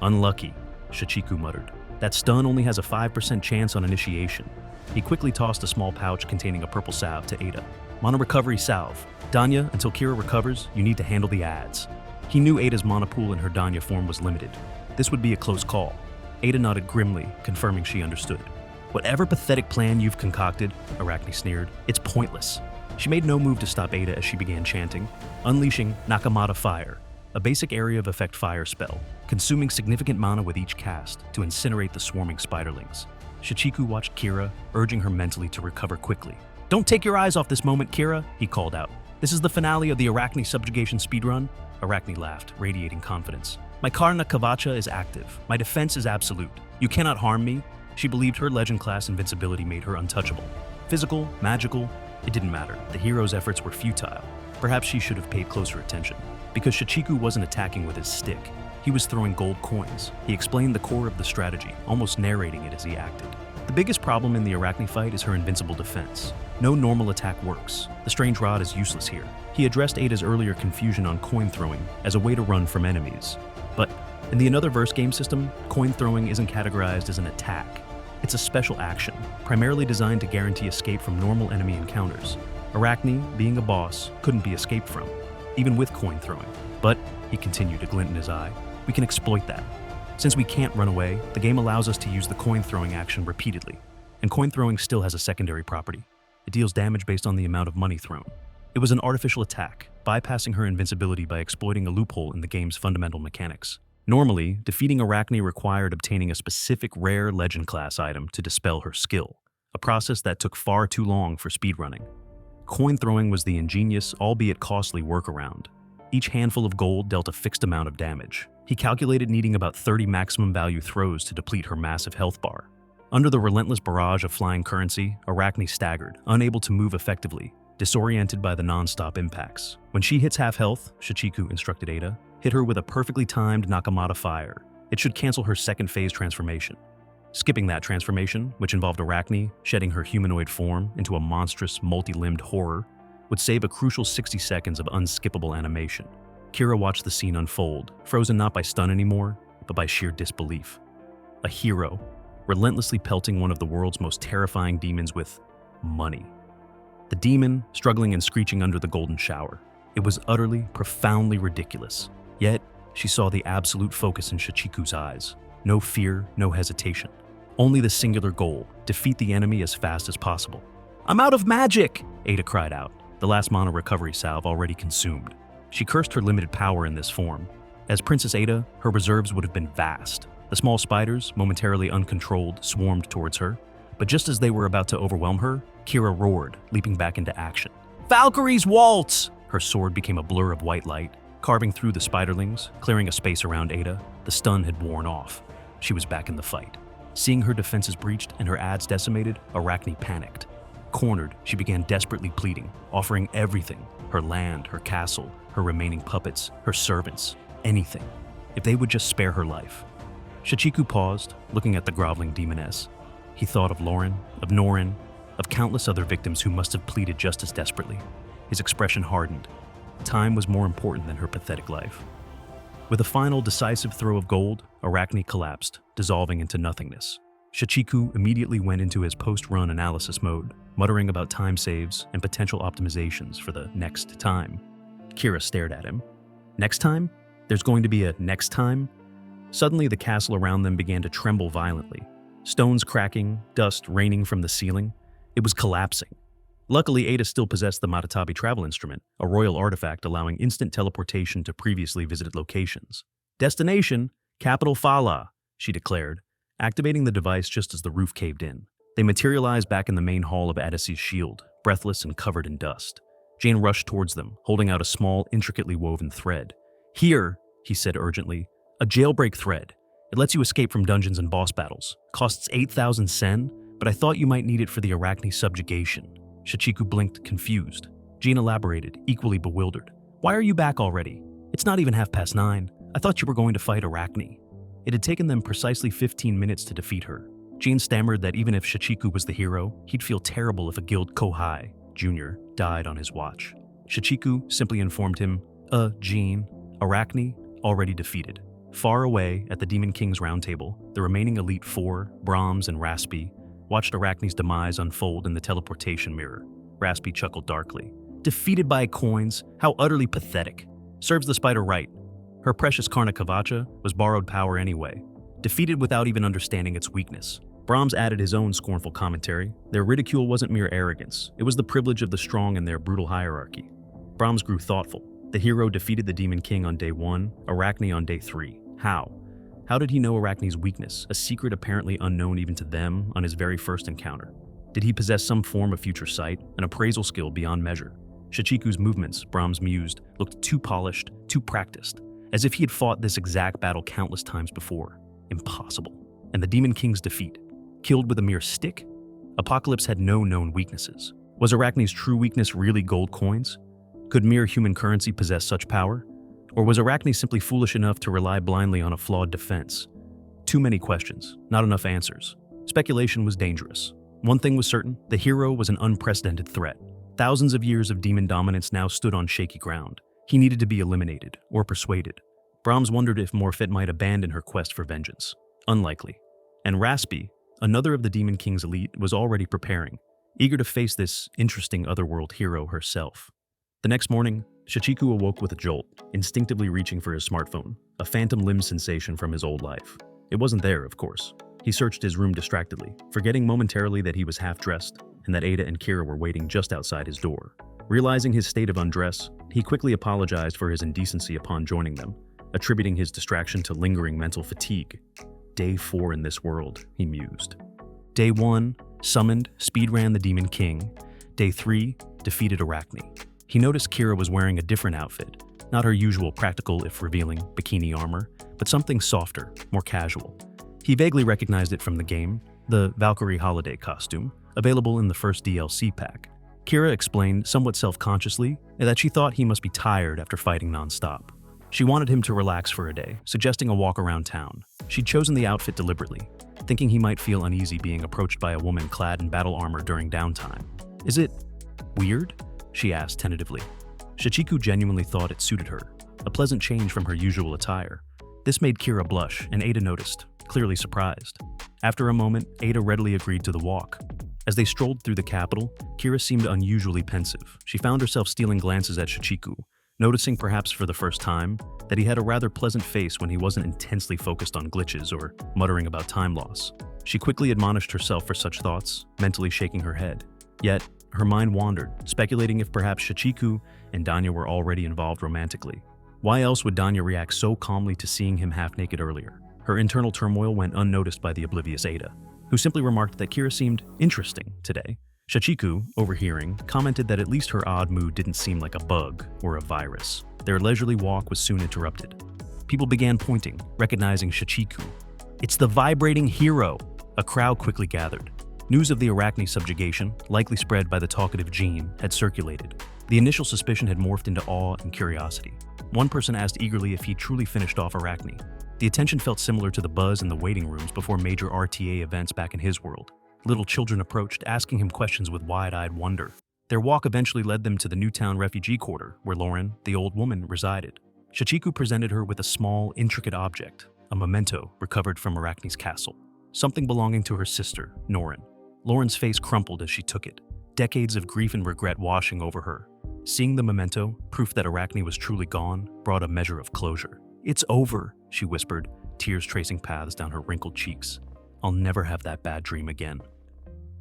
"Unlucky," Shichiku muttered. "That stun only has a 5% chance on initiation." He quickly tossed a small pouch containing a purple salve to Ada. "Mana recovery salve. Danya, until Kira recovers, you need to handle the adds." He knew Ada's mana pool in her Danya form was limited. This would be a close call. Ada nodded grimly, confirming she understood. "Whatever pathetic plan you've concocted," Arachne sneered, "it's pointless." She made no move to stop Ada as she began chanting, unleashing Nakamata Fire, a basic area of effect fire spell, consuming significant mana with each cast to incinerate the swarming spiderlings. Shichiku watched Kira, urging her mentally to recover quickly. "Don't take your eyes off this moment, Kira," he called out. "This is the finale of the Arachne subjugation speedrun." Arachne laughed, radiating confidence. "My Karna Kavacha is active. My defense is absolute. You cannot harm me." She believed her legend class invincibility made her untouchable. Physical, magical, it didn't matter. The hero's efforts were futile. Perhaps she should have paid closer attention. Because Shichiku wasn't attacking with his stick. He was throwing gold coins. He explained the core of the strategy, almost narrating it as he acted. The biggest problem in the Arachne fight is her invincible defense. No normal attack works. The strange rod is useless here. He addressed Ada's earlier confusion on coin throwing as a way to run from enemies. But in the Another Verse game system, coin throwing isn't categorized as an attack. It's a special action, primarily designed to guarantee escape from normal enemy encounters. Arachne, being a boss, couldn't be escaped from. even with coin throwing. But, he continued, a glint in his eye, we can exploit that. Since we can't run away, the game allows us to use the coin throwing action repeatedly. And coin throwing still has a secondary property. It deals damage based on the amount of money thrown. It was an artificial attack, bypassing her invincibility by exploiting a loophole in the game's fundamental mechanics. Normally, defeating Arachne required obtaining a specific rare legend class item to dispel her skill, a process that took far too long for speedrunning. Coin throwing was the ingenious, albeit costly workaround. Each handful of gold dealt a fixed amount of damage. He calculated needing about 30 maximum value throws to deplete her massive health bar. Under the relentless barrage of flying currency, Arachne staggered, unable to move effectively, disoriented by the non-stop impacts. When she hits half health, Shichiku instructed Ada, hit her with a perfectly timed Nakamata fire. It should cancel her second phase transformation. Skipping that transformation, which involved Arachne shedding her humanoid form into a monstrous, multi-limbed horror, would save a crucial 60 seconds of unskippable animation. Kira watched the scene unfold, frozen not by stun anymore, but by sheer disbelief. A hero, relentlessly pelting one of the world's most terrifying demons with money. The demon, struggling and screeching under the golden shower. It was utterly, profoundly ridiculous. Yet, she saw the absolute focus in Shichiku's eyes. No fear, no hesitation. Only the singular goal, defeat the enemy as fast as possible. "I'm out of magic!" Ada cried out, the last mana recovery salve already consumed. She cursed her limited power in this form. As Princess Ada, her reserves would have been vast. The small spiders, momentarily uncontrolled, swarmed towards her. But just as they were about to overwhelm her, Kira roared, leaping back into action. "Valkyrie's waltz!" Her sword became a blur of white light, carving through the spiderlings, clearing a space around Ada. The stun had worn off. She was back in the fight. Seeing her defenses breached and her ads decimated, Arachne panicked. Cornered, she began desperately pleading, offering everything, her land, her castle, her remaining puppets, her servants, anything, if they would just spare her life. Shichiku paused, looking at the groveling demoness. He thought of Lauren, of Norin, of countless other victims who must have pleaded just as desperately. His expression hardened. Time was more important than her pathetic life. With a final decisive throw of gold, Arachne collapsed, dissolving into nothingness. Shichiku immediately went into his post-run analysis mode, muttering about time saves and potential optimizations for the next time. Kira stared at him. Next time? There's going to be a next time? Suddenly, the castle around them began to tremble violently. Stones cracking, dust raining from the ceiling. It was collapsing. Luckily, Ada still possessed the Matatabi travel instrument, a royal artifact allowing instant teleportation to previously visited locations. "Destination, Capital Fala," she declared, activating the device just as the roof caved in. They materialized back in the main hall of Adisi's shield, breathless and covered in dust. Jane rushed towards them, holding out a small, intricately woven thread. "Here," he said urgently, "a jailbreak thread. It lets you escape from dungeons and boss battles. Costs 8,000 sen, but I thought you might need it for the Arachne subjugation." Shichiku blinked, confused. Jane elaborated, equally bewildered. "Why are you back already? It's not even 9:30. I thought you were going to fight Arachne." It had taken them precisely 15 minutes to defeat her. Jane stammered that even if Shichiku was the hero, he'd feel terrible if a guild Kohai, Jr., died on his watch. Shichiku simply informed him, Jane, Arachne, already defeated." Far away, at the Demon King's round table, the remaining Elite Four, Brahms and Raspi, watched Arachne's demise unfold in the teleportation mirror. Raspi chuckled darkly. "Defeated by coins? How utterly pathetic. Serves the spider right. Her precious Karna Kavacha was borrowed power anyway. Defeated without even understanding its weakness." Brahms added his own scornful commentary. Their ridicule wasn't mere arrogance. It was the privilege of the strong in their brutal hierarchy. Brahms grew thoughtful. The hero defeated the Demon King on day 1, Arachne on day 3. How? How did he know Arachne's weakness, a secret apparently unknown even to them on his very first encounter? Did he possess some form of future sight, an appraisal skill beyond measure? Shichiku's movements, Brahms mused, looked too polished, too practiced, as if he had fought this exact battle countless times before. Impossible. And the Demon King's defeat? Killed with a mere stick? Apocalypse had no known weaknesses. Was Arachne's true weakness really gold coins? Could mere human currency possess such power? Or was Arachne simply foolish enough to rely blindly on a flawed defense? Too many questions, not enough answers. Speculation was dangerous. One thing was certain, the hero was an unprecedented threat. Thousands of years of demon dominance now stood on shaky ground. He needed to be eliminated, or persuaded. Brahms wondered if Morphet might abandon her quest for vengeance. Unlikely. And Raspi, another of the Demon King's elite, was already preparing, eager to face this interesting otherworld hero herself. The next morning, Shichiku awoke with a jolt, instinctively reaching for his smartphone, a phantom limb sensation from his old life. It wasn't there, of course. He searched his room distractedly, forgetting momentarily that he was half-dressed and that Ada and Kira were waiting just outside his door. Realizing his state of undress, he quickly apologized for his indecency upon joining them, attributing his distraction to lingering mental fatigue. Day 4 in this world, he mused. Day 1, summoned, speedran the Demon King. Day 3, defeated Arachne. He noticed Kira was wearing a different outfit, not her usual practical if revealing bikini armor, but something softer, more casual. He vaguely recognized it from the game, the Valkyrie holiday costume, available in the first DLC pack. Kira explained, somewhat self-consciously, that she thought he must be tired after fighting non-stop. She wanted him to relax for a day, suggesting a walk around town. She'd chosen the outfit deliberately, thinking he might feel uneasy being approached by a woman clad in battle armor during downtime. Is it weird? She asked tentatively. Shichiku genuinely thought it suited her, a pleasant change from her usual attire. This made Kira blush, and Ada noticed, clearly surprised. After a moment, Ada readily agreed to the walk. As they strolled through the capital, Kira seemed unusually pensive. She found herself stealing glances at Shichiku, noticing perhaps for the first time that he had a rather pleasant face when he wasn't intensely focused on glitches or muttering about time loss. She quickly admonished herself for such thoughts, mentally shaking her head. Yet, her mind wandered, speculating if perhaps Shichiku and Danya were already involved romantically. Why else would Danya react so calmly to seeing him half-naked earlier? Her internal turmoil went unnoticed by the oblivious Ada, who simply remarked that Kira seemed interesting today. Shichiku, overhearing, commented that at least her odd mood didn't seem like a bug or a virus. Their leisurely walk was soon interrupted. People began pointing, recognizing Shichiku. "It's the vibrating hero!" A crowd quickly gathered. News of the Arachne subjugation, likely spread by the talkative Jean, had circulated. The initial suspicion had morphed into awe and curiosity. One person asked eagerly if he'd truly finished off Arachne. The attention felt similar to the buzz in the waiting rooms before major RTA events back in his world. Little children approached, asking him questions with wide-eyed wonder. Their walk eventually led them to the Newtown refugee quarter, where Lauren, the old woman, resided. Shichiku presented her with a small, intricate object, a memento recovered from Arachne's castle, something belonging to her sister, Norin. Lauren's face crumpled as she took it, decades of grief and regret washing over her. Seeing the memento, proof that Arachne was truly gone, brought a measure of closure. "It's over," she whispered, tears tracing paths down her wrinkled cheeks. "I'll never have that bad dream again."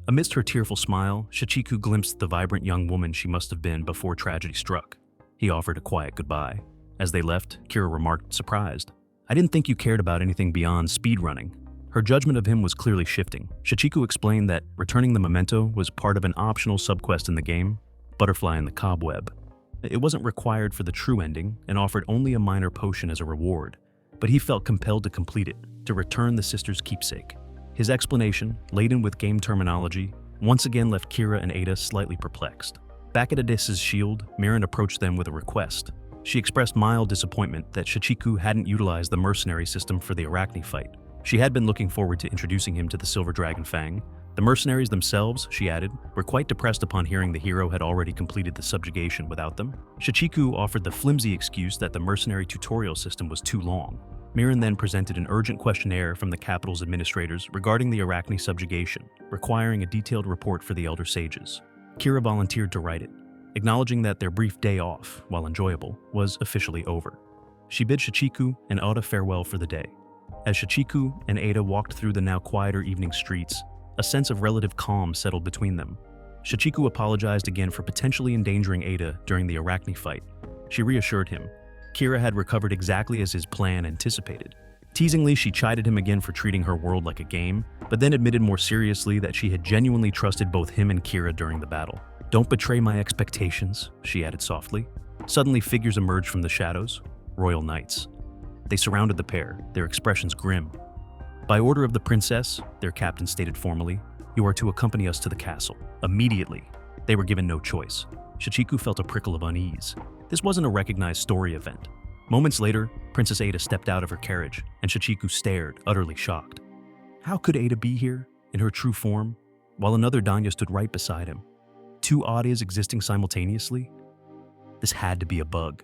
Amidst her tearful smile, Shichiku glimpsed the vibrant young woman she must have been before tragedy struck. He offered a quiet goodbye. As they left, Kira remarked, surprised, "I didn't think you cared about anything beyond speedrunning." Her judgment of him was clearly shifting. Shichiku explained that returning the memento was part of an optional subquest in the game, Butterfly in the Cobweb. It wasn't required for the true ending and offered only a minor potion as a reward, but he felt compelled to complete it, to return the sister's keepsake. His explanation, laden with game terminology, once again left Kira and Ada slightly perplexed. Back at Adis's shield, Mirren approached them with a request. She expressed mild disappointment that Shichiku hadn't utilized the mercenary system for the Arachne fight. She had been looking forward to introducing him to the Silver Dragon Fang. The mercenaries themselves, she added, were quite depressed upon hearing the hero had already completed the subjugation without them. Shichiku offered the flimsy excuse that the mercenary tutorial system was too long. Mirren then presented an urgent questionnaire from the capital's administrators regarding the Arachne subjugation, requiring a detailed report for the Elder Sages. Kira volunteered to write it, acknowledging that their brief day off, while enjoyable, was officially over. She bid Shichiku and Ada farewell for the day. As Shichiku and Ada walked through the now quieter evening streets, a sense of relative calm settled between them. Shichiku apologized again for potentially endangering Ada during the Arachne fight. She reassured him. Kira had recovered exactly as his plan anticipated. Teasingly, she chided him again for treating her world like a game, but then admitted more seriously that she had genuinely trusted both him and Kira during the battle. "Don't betray my expectations," she added softly. Suddenly, figures emerged from the shadows, royal knights. They surrounded the pair, their expressions grim. "By order of the princess," their captain stated formally, "you are to accompany us to the castle. Immediately." They were given no choice. Shichiku felt a prickle of unease. This wasn't a recognized story event. Moments later, Princess Ada stepped out of her carriage, and Shichiku stared, utterly shocked. How could Ada be here, in her true form, while another Danya stood right beside him? Two Adas existing simultaneously? This had to be a bug.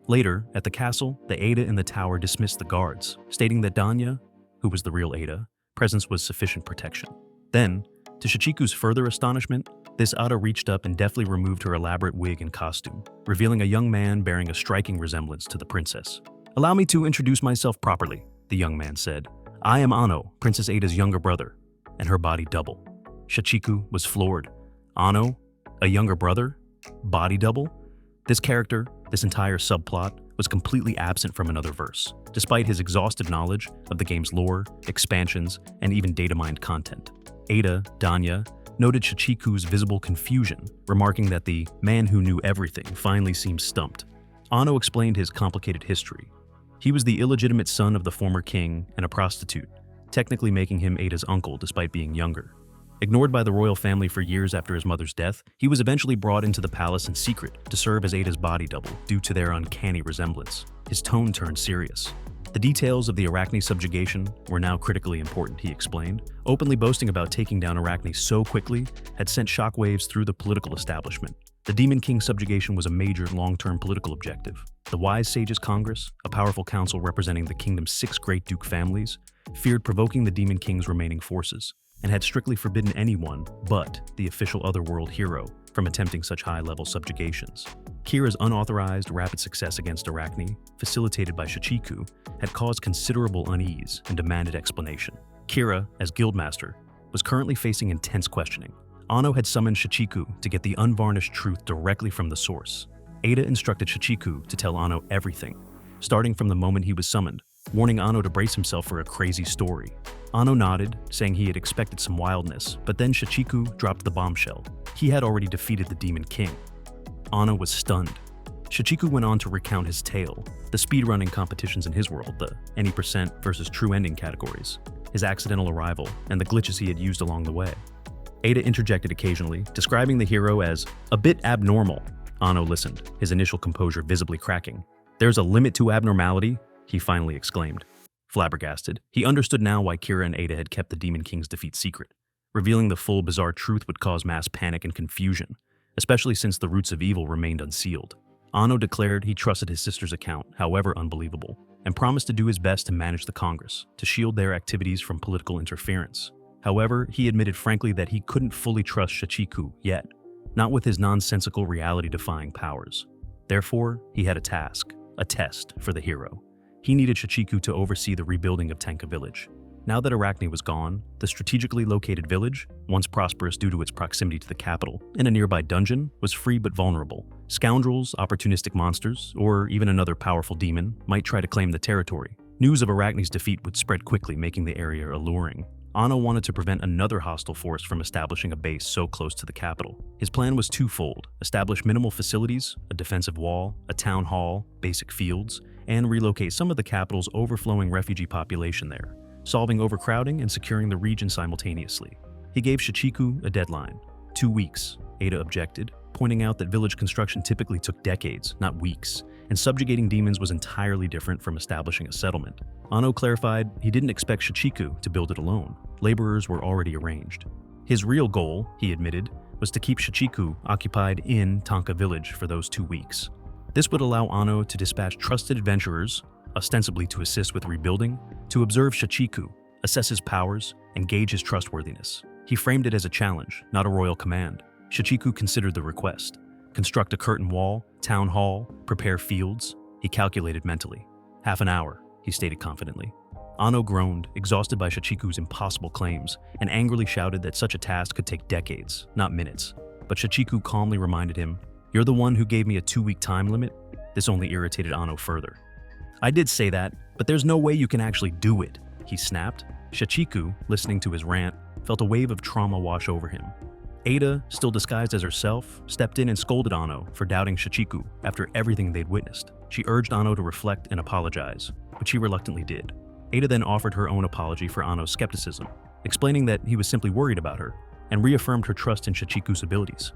Later, at the castle, the Ada in the tower dismissed the guards, stating that Danya, who was the real Ada, presence was sufficient protection. Then, To Shichiku's further astonishment, this Ada reached up and deftly removed her elaborate wig and costume, revealing a young man bearing a striking resemblance to the princess. "Allow me to introduce myself properly," the young man said. "I am Ano, Princess Ada's younger brother," and her body double. Shichiku was floored. Ano? A younger brother? Body double? This character, this entire subplot, was completely absent from another verse, despite his exhaustive knowledge of the game's lore, expansions, and even data-mined content. Ada, Danya, noted Shichiku's visible confusion, remarking that the man who knew everything finally seemed stumped. Ano explained his complicated history. He was the illegitimate son of the former king and a prostitute, technically making him Ada's uncle despite being younger. Ignored by the royal family for years after his mother's death, he was eventually brought into the palace in secret to serve as Ada's body double due to their uncanny resemblance. His tone turned serious. The details of the Arachne subjugation were now critically important, he explained. Openly boasting about taking down Arachne so quickly had sent shockwaves through the political establishment. The Demon King subjugation was a major long-term political objective. The Wise Sages Congress, a powerful council representing the kingdom's 6 great duke families, feared provoking the Demon King's remaining forces, and had strictly forbidden anyone but the official Otherworld hero from attempting such high-level subjugations. Kira's unauthorized rapid success against Arachne, facilitated by Shichiku, had caused considerable unease and demanded explanation. Kira, as guildmaster, was currently facing intense questioning. Ano had summoned Shichiku to get the unvarnished truth directly from the source. Ada instructed Shichiku to tell Ano everything, starting from the moment he was summoned, warning Ano to brace himself for a crazy story. Ano nodded, saying he had expected some wildness, but then Shichiku dropped the bombshell. He had already defeated the Demon King. Ano was stunned. Shichiku went on to recount his tale, the speedrunning competitions in his world, the any percent versus true ending categories, his accidental arrival, and the glitches he had used along the way. Ada interjected occasionally, describing the hero as a bit abnormal. Ano listened, his initial composure visibly cracking. "There's a limit to abnormality," he finally exclaimed. Flabbergasted, he understood now why Kira and Ada had kept the Demon King's defeat secret. Revealing the full bizarre truth would cause mass panic and confusion, especially since the roots of evil remained unsealed. Ano declared he trusted his sister's account, however unbelievable, and promised to do his best to manage the Congress, to shield their activities from political interference. However, he admitted frankly that he couldn't fully trust Shichiku yet, not with his nonsensical reality-defying powers. Therefore, he had a task, a test for the hero. He needed Shichiku to oversee the rebuilding of Tenka Village. Now that Arachne was gone, the strategically located village, once prosperous due to its proximity to the capital, in a nearby dungeon, was free but vulnerable. Scoundrels, opportunistic monsters, or even another powerful demon might try to claim the territory. News of Arachne's defeat would spread quickly, making the area alluring. Ano wanted to prevent another hostile force from establishing a base so close to the capital. His plan was twofold: establish minimal facilities, a defensive wall, a town hall, basic fields, and relocate some of the capital's overflowing refugee population there, solving overcrowding and securing the region simultaneously. He gave Shichiku a deadline: 2 weeks. Ada objected, pointing out that village construction typically took decades, not weeks, and subjugating demons was entirely different from establishing a settlement. Ano clarified he didn't expect Shichiku to build it alone. Laborers were already arranged. His real goal, he admitted, was to keep Shichiku occupied in Tenka Village for those 2 weeks. This would allow Ano to dispatch trusted adventurers, ostensibly to assist with rebuilding, to observe Shichiku, assess his powers, and gauge his trustworthiness. He framed it as a challenge, not a royal command. Shichiku considered the request. Construct a curtain wall, town hall, prepare fields. He calculated mentally. 1/2 an hour, he stated confidently. Ano groaned, exhausted by Shichiku's impossible claims, and angrily shouted that such a task could take decades, not minutes. But Shichiku calmly reminded him, "You're the one who gave me a 2-week time limit." This only irritated Ano further. "I did say that, but there's no way you can actually do it," he snapped. Shichiku, listening to his rant, felt a wave of trauma wash over him. Ada, still disguised as herself, stepped in and scolded Ano for doubting Shichiku after everything they'd witnessed. She urged Ano to reflect and apologize, which he reluctantly did. Ada then offered her own apology for Ano's skepticism, explaining that he was simply worried about her, and reaffirmed her trust in Shichiku's abilities.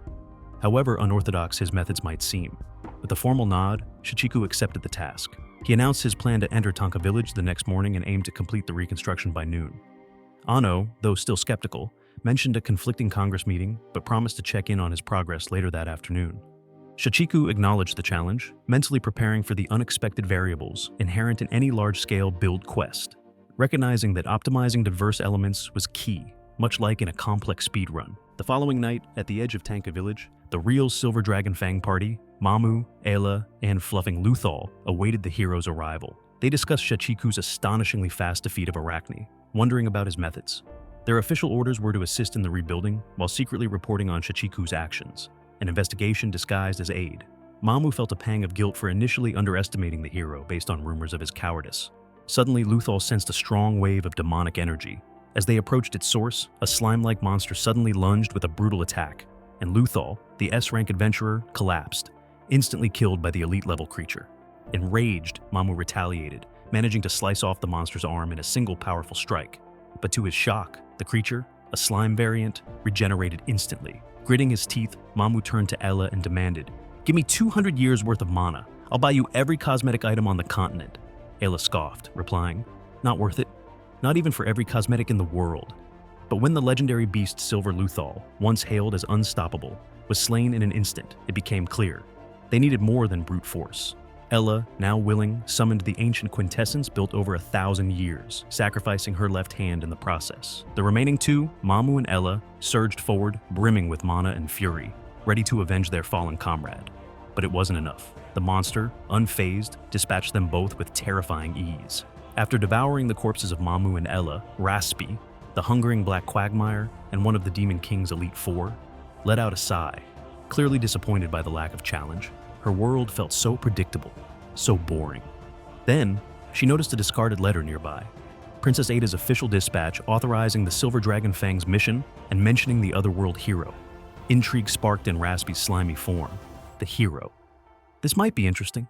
However unorthodox his methods might seem, with a formal nod, Shichiku accepted the task. He announced his plan to enter Tenka Village the next morning and aimed to complete the reconstruction by noon. Ano, though still skeptical, mentioned a conflicting Congress meeting, but promised to check in on his progress later that afternoon. Shichiku acknowledged the challenge, mentally preparing for the unexpected variables inherent in any large-scale build quest. Recognizing that optimizing diverse elements was key, much like in a complex speedrun. The following night, at the edge of Tanka Village, the real Silver Dragon Fang party, Mamu, Ayla, and Fluffing Luthal, awaited the hero's arrival. They discussed Shachiku's astonishingly fast defeat of Arachne, wondering about his methods. Their official orders were to assist in the rebuilding while secretly reporting on Shachiku's actions, an investigation disguised as aid. Mamu felt a pang of guilt for initially underestimating the hero based on rumors of his cowardice. Suddenly, Luthal sensed a strong wave of demonic energy. As they approached its source, a slime-like monster suddenly lunged with a brutal attack, and Luthal, the S-rank adventurer, collapsed, instantly killed by the elite-level creature. Enraged, Mamu retaliated, managing to slice off the monster's arm in a single powerful strike. But to his shock, the creature, a slime variant, regenerated instantly. Gritting his teeth, Mamu turned to Ella and demanded, "Give me 200 years worth of mana. I'll buy you every cosmetic item on the continent." Ella scoffed, replying, "Not worth it. Not even for every cosmetic in the world." But when the legendary beast Silver Luthal, once hailed as unstoppable, was slain in an instant, it became clear. They needed more than brute force. Ella, now willing, summoned the ancient quintessence built over 1,000 years, sacrificing her left hand in the process. The remaining two, Mamu and Ella, surged forward, brimming with mana and fury, ready to avenge their fallen comrade. But it wasn't enough. The monster, unfazed, dispatched them both with terrifying ease. After devouring the corpses of Mamu and Ella, Raspi, the hungering black quagmire, and one of the Demon King's Elite Four, let out a sigh. Clearly disappointed by the lack of challenge, her world felt so predictable, so boring. Then, she noticed a discarded letter nearby. Princess Ada's official dispatch authorizing the Silver Dragon Fang's mission and mentioning the otherworld hero. Intrigue sparked in Raspi's slimy form, the hero. This might be interesting.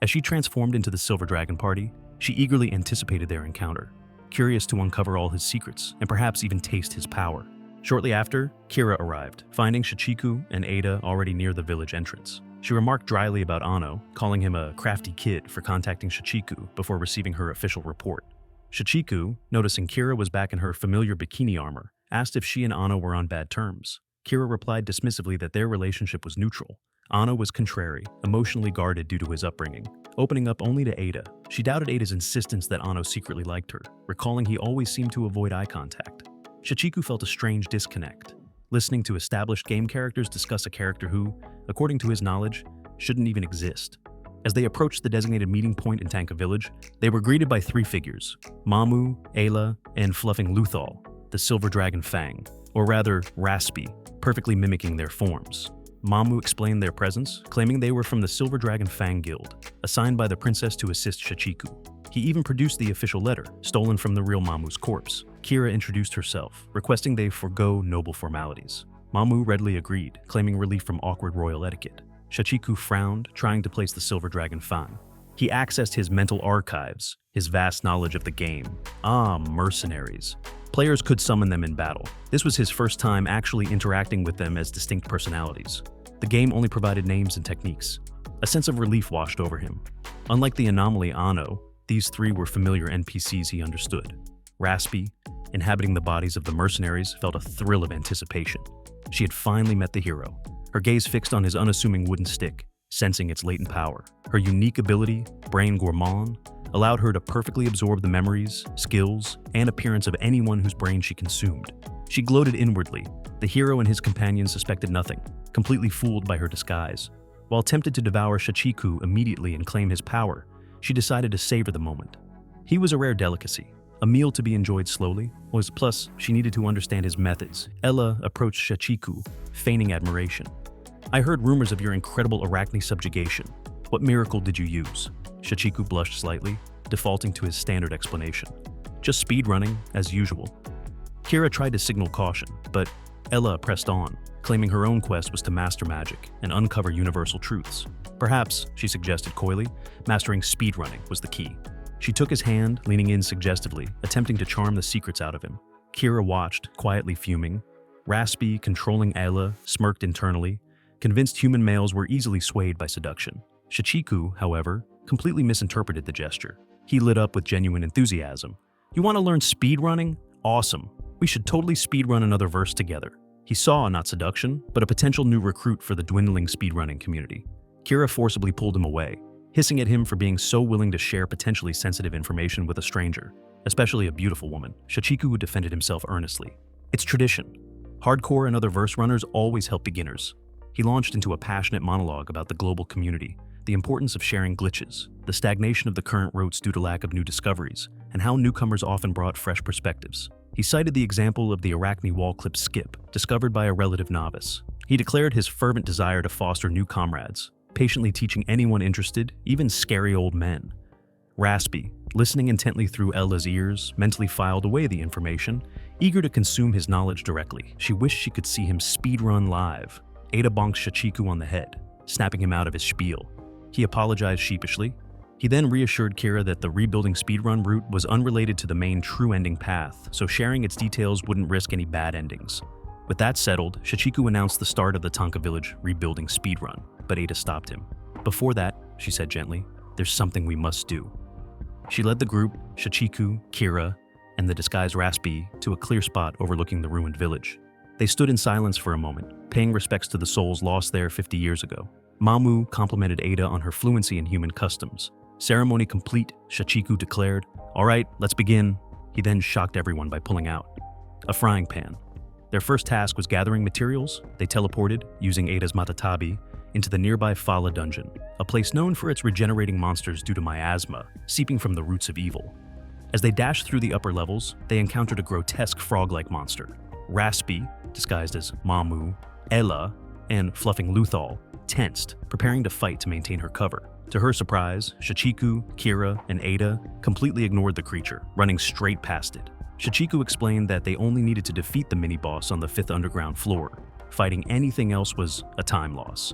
As she transformed into the Silver Dragon Party, she eagerly anticipated their encounter, curious to uncover all his secrets and perhaps even taste his power. Shortly after, Kira arrived, finding Shachiku and Ada already near the village entrance. She remarked dryly about Anno, calling him a crafty kid for contacting Shachiku before receiving her official report. Shachiku, noticing Kira was back in her familiar bikini armor, asked if she and Anno were on bad terms. Kira replied dismissively that their relationship was neutral. Anno was contrary, emotionally guarded due to his upbringing, opening up only to Ada. She doubted Ada's insistence that Anno secretly liked her, recalling he always seemed to avoid eye contact. Shachiku felt a strange disconnect, listening to established game characters discuss a character who, according to his knowledge, shouldn't even exist. As they approached the designated meeting point in Tanka Village, they were greeted by three figures, Mamu, Ayla, and Fluffing Luthal, the Silver Dragon Fang, or rather, Raspi, perfectly mimicking their forms. Mamu explained their presence, claiming they were from the Silver Dragon Fang Guild, assigned by the princess to assist Shachiku. He even produced the official letter, stolen from the real Mamu's corpse. Kira introduced herself, requesting they forego noble formalities. Mamu readily agreed, claiming relief from awkward royal etiquette. Shachiku frowned, trying to place the Silver Dragon Fang. He accessed his mental archives, his vast knowledge of the game. Mercenaries. Players could summon them in battle. This was his first time actually interacting with them as distinct personalities. The game only provided names and techniques. A sense of relief washed over him. Unlike the anomaly Anno, these three were familiar NPCs he understood. Raspi, inhabiting the bodies of the mercenaries, felt a thrill of anticipation. She had finally met the hero, her gaze fixed on his unassuming wooden stick, sensing its latent power. Her unique ability, Brain Gourmand, allowed her to perfectly absorb the memories, skills, and appearance of anyone whose brain she consumed. She gloated inwardly. The hero and his companions suspected nothing, completely fooled by her disguise. While tempted to devour Shachiku immediately and claim his power, she decided to savor the moment. He was a rare delicacy, a meal to be enjoyed slowly, plus she needed to understand his methods. Ella approached Shachiku, feigning admiration. "I heard rumors of your incredible Arachne subjugation. What miracle did you use?" Shachiku blushed slightly, defaulting to his standard explanation. "Just speedrunning, as usual." Kira tried to signal caution, but Ella pressed on, claiming her own quest was to master magic and uncover universal truths. Perhaps, she suggested coyly, mastering speedrunning was the key. She took his hand, leaning in suggestively, attempting to charm the secrets out of him. Kira watched, quietly fuming. Raspi, controlling Ella, smirked internally, convinced human males were easily swayed by seduction. Shachiku, however, completely misinterpreted the gesture. He lit up with genuine enthusiasm. "You want to learn speedrunning? Awesome. We should totally speedrun another verse together." He saw not seduction, but a potential new recruit for the dwindling speedrunning community. Kira forcibly pulled him away, hissing at him for being so willing to share potentially sensitive information with a stranger, especially a beautiful woman. Shachiku defended himself earnestly. It's tradition. Hardcore and other verse runners always help beginners. He launched into a passionate monologue about the global community, the importance of sharing glitches, the stagnation of the current routes due to lack of new discoveries, and how newcomers often brought fresh perspectives. He cited the example of the Arachne wall clip skip, discovered by a relative novice. He declared his fervent desire to foster new comrades, patiently teaching anyone interested, even scary old men. Raspy, listening intently through Ella's ears, mentally filed away the information, eager to consume his knowledge directly. She wished she could see him speedrun live. Ada bonked Shachiku on the head, snapping him out of his spiel. He apologized sheepishly. He then reassured Kira that the rebuilding speedrun route was unrelated to the main true ending path, so sharing its details wouldn't risk any bad endings. With that settled, Shachiku announced the start of the Tonka Village rebuilding speedrun, but Ada stopped him. Before that, she said gently, there's something we must do. She led the group, Shachiku, Kira, and the disguised Raspy, to a clear spot overlooking the ruined village. They stood in silence for a moment, paying respects to the souls lost there 50 years ago. Mamu complimented Ada on her fluency in human customs. Ceremony complete, Shachiku declared, "All right, let's begin." He then shocked everyone by pulling out a frying pan. Their first task was gathering materials. They teleported, using Ada's matatabi, into the nearby Fala dungeon, a place known for its regenerating monsters due to miasma, seeping from the roots of evil. As they dashed through the upper levels, they encountered a grotesque frog-like monster. Raspy, disguised as Mamu, Ella, and Fluffing Luthal, tensed, preparing to fight to maintain her cover. To her surprise, Shachiku, Kira, and Ada completely ignored the creature, running straight past it. Shachiku explained that they only needed to defeat the mini-boss on the 5th underground floor. Fighting anything else was a time loss.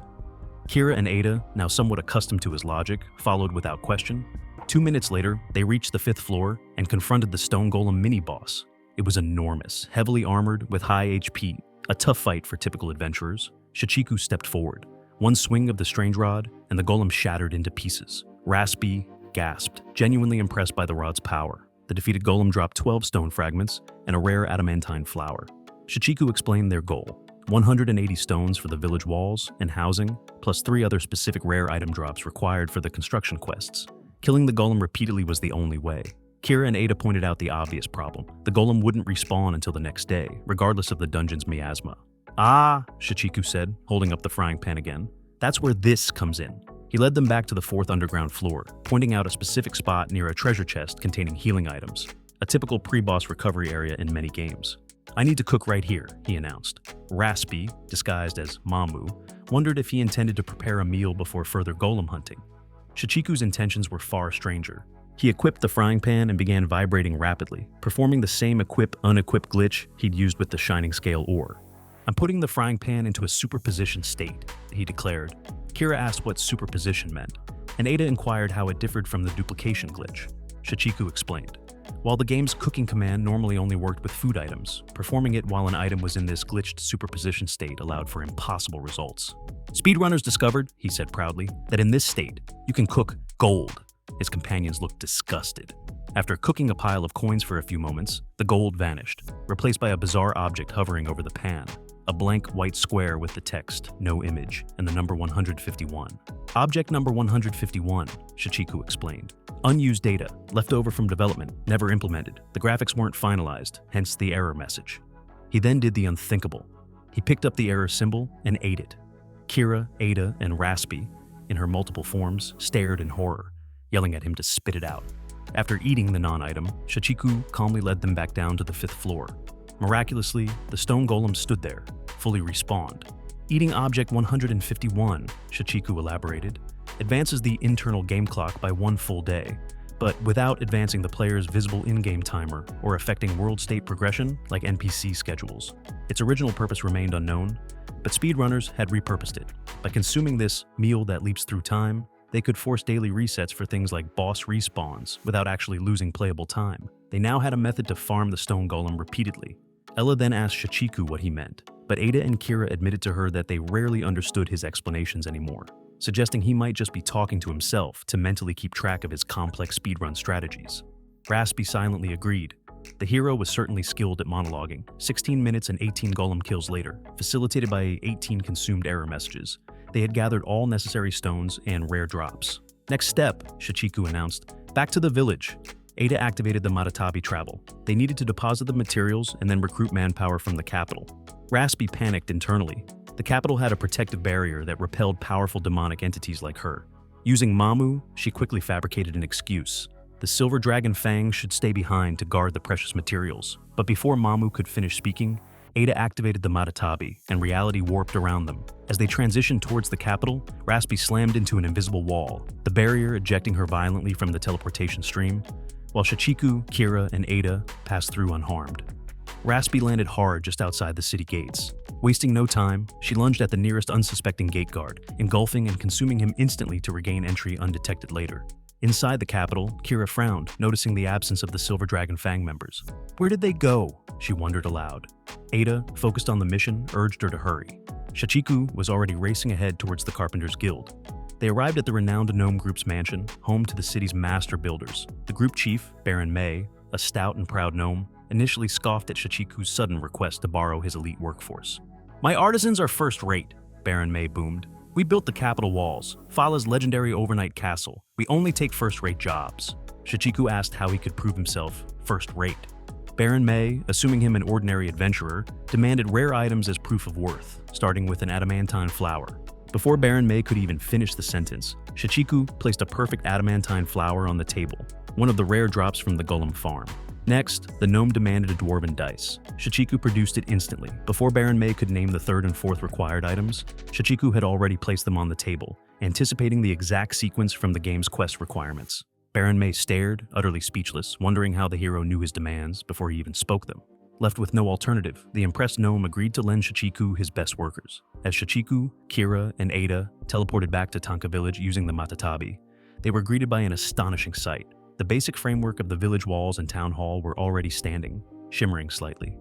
Kira and Ada, now somewhat accustomed to his logic, followed without question. 2 minutes later, they reached the 5th floor and confronted the stone golem mini-boss. It was enormous, heavily armored, with high HP. A tough fight for typical adventurers. Shachiku stepped forward. One swing of the strange rod, and the golem shattered into pieces. Raspy gasped, genuinely impressed by the rod's power. The defeated golem dropped 12 stone fragments and a rare adamantine flower. Shachiku explained their goal: 180 stones for the village walls and housing, plus 3 other specific rare item drops required for the construction quests. Killing the golem repeatedly was the only way. Kira and Ada pointed out the obvious problem. The golem wouldn't respawn until the next day, regardless of the dungeon's miasma. "Ah," Shachiku said, holding up the frying pan again. "That's where this comes in." He led them back to the 4th underground floor, pointing out a specific spot near a treasure chest containing healing items, a typical pre-boss recovery area in many games. "I need to cook right here," he announced. Raspy, disguised as Mamu, wondered if he intended to prepare a meal before further golem hunting. Shachiku's intentions were far stranger. He equipped the frying pan and began vibrating rapidly, performing the same equip-unequip glitch he'd used with the Shining Scale ore. "I'm putting the frying pan into a superposition state," he declared. Kira asked what superposition meant, and Ada inquired how it differed from the duplication glitch. Shachiku explained. While the game's cooking command normally only worked with food items, performing it while an item was in this glitched superposition state allowed for impossible results. "Speedrunners discovered," he said proudly, "that in this state, you can cook gold." His companions looked disgusted. After cooking a pile of coins for a few moments, the gold vanished, replaced by a bizarre object hovering over the pan. A blank white square with the text, "No image," and the number 151. "Object number 151, Shachiku explained. "Unused data, left over from development, never implemented. The graphics weren't finalized, hence the error message." He then did the unthinkable. He picked up the error symbol and ate it. Kira, Ada, and Raspy, in her multiple forms, stared in horror, yelling at him to spit it out. After eating the non-item, Shachiku calmly led them back down to the 5th floor. Miraculously, the stone golem stood there, fully respawned. "Eating object 151, Shachiku elaborated, advances the internal game clock by 1 full day, but without advancing the player's visible in-game timer or affecting world state progression like NPC schedules. Its original purpose remained unknown, but speedrunners had repurposed it. By consuming this meal that leaps through time, they could force daily resets for things like boss respawns without actually losing playable time. They now had a method to farm the stone golem repeatedly. Ella then asked Shachiku what he meant, but Ada and Kira admitted to her that they rarely understood his explanations anymore, suggesting he might just be talking to himself to mentally keep track of his complex speedrun strategies. Raspy silently agreed. The hero was certainly skilled at monologuing. 16 minutes and 18 golem kills later, facilitated by 18 consumed error messages, they had gathered all necessary stones and rare drops. "Next step," Shachiku announced, "back to the village." Ada activated the Matatabi travel. They needed to deposit the materials and then recruit manpower from the capital. Raspy panicked internally. The capital had a protective barrier that repelled powerful demonic entities like her. Using Mamu, she quickly fabricated an excuse. The silver dragon fangs should stay behind to guard the precious materials. But before Mamu could finish speaking, Ada activated the Matatabi, and reality warped around them. As they transitioned towards the capital, Raspy slammed into an invisible wall, the barrier ejecting her violently from the teleportation stream, while Shichiku, Kira, and Ada passed through unharmed. Raspy landed hard just outside the city gates. Wasting no time, she lunged at the nearest unsuspecting gate guard, engulfing and consuming him instantly to regain entry undetected later. Inside the capital, Kira frowned, noticing the absence of the Silver Dragon Fang members. Where did they go? She wondered aloud. Ada, focused on the mission, urged her to hurry. Shichiku was already racing ahead towards the Carpenters Guild. They arrived at the renowned gnome group's mansion, home to the city's master builders. The group chief, Baron Mei, a stout and proud gnome, initially scoffed at Shichiku's sudden request to borrow his elite workforce. My artisans are first-rate, Baron Mei boomed. We built the capital walls, Fala's legendary overnight castle. We only take first-rate jobs. Shichiku asked how he could prove himself first-rate. Baron Mei, assuming him an ordinary adventurer, demanded rare items as proof of worth, starting with an adamantine flower. Before Baron Mei could even finish the sentence, Shichiku placed a perfect adamantine flower on the table, one of the rare drops from the Golem farm. Next, the gnome demanded a dwarven dice. Shichiku produced it instantly. Before Baron Mei could name the third and fourth required items, Shichiku had already placed them on the table, anticipating the exact sequence from the game's quest requirements. Baron Mei stared, utterly speechless, wondering how the hero knew his demands before he even spoke them. Left with no alternative, the impressed gnome agreed to lend Shichiku his best workers. As Shichiku, Kira, and Ada teleported back to Tanka village using the Matatabi, they were greeted by an astonishing sight. The basic framework of the village walls and town hall were already standing, shimmering slightly.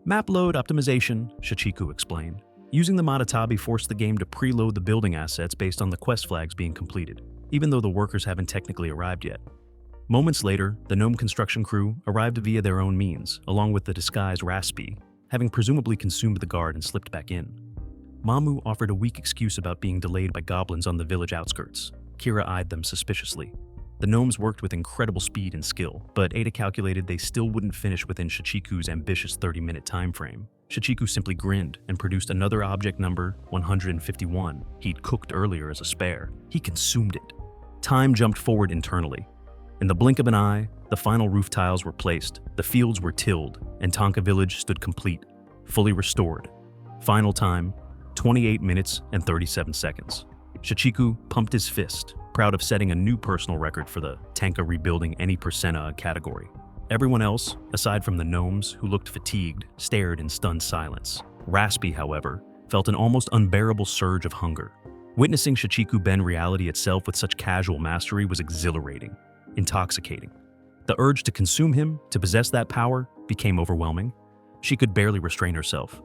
Map load optimization, Shichiku explained. Using the Matatabi forced the game to preload the building assets based on the quest flags being completed, even though the workers haven't technically arrived yet. Moments later, the gnome construction crew arrived via their own means, along with the disguised Raspy, having presumably consumed the guard and slipped back in. Mamu offered a weak excuse about being delayed by goblins on the village outskirts. Kira eyed them suspiciously. The gnomes worked with incredible speed and skill, but Ada calculated they still wouldn't finish within Shichiku's ambitious 30-minute time frame. Shichiku simply grinned and produced another object number 151 he'd cooked earlier as a spare. He consumed it. Time jumped forward internally. In the blink of an eye, the final roof tiles were placed, the fields were tilled, and Tanka village stood complete, fully restored. Final time, 28 minutes and 37 seconds. Shichiku pumped his fist, proud of setting a new personal record for the Tanka rebuilding any percenta category. Everyone else, aside from the gnomes who looked fatigued, stared in stunned silence. Raspy, however, felt an almost unbearable surge of hunger. Witnessing Shichiku bend reality itself with such casual mastery was exhilarating, intoxicating. The urge to consume him, to possess that power, became overwhelming. She could barely restrain herself.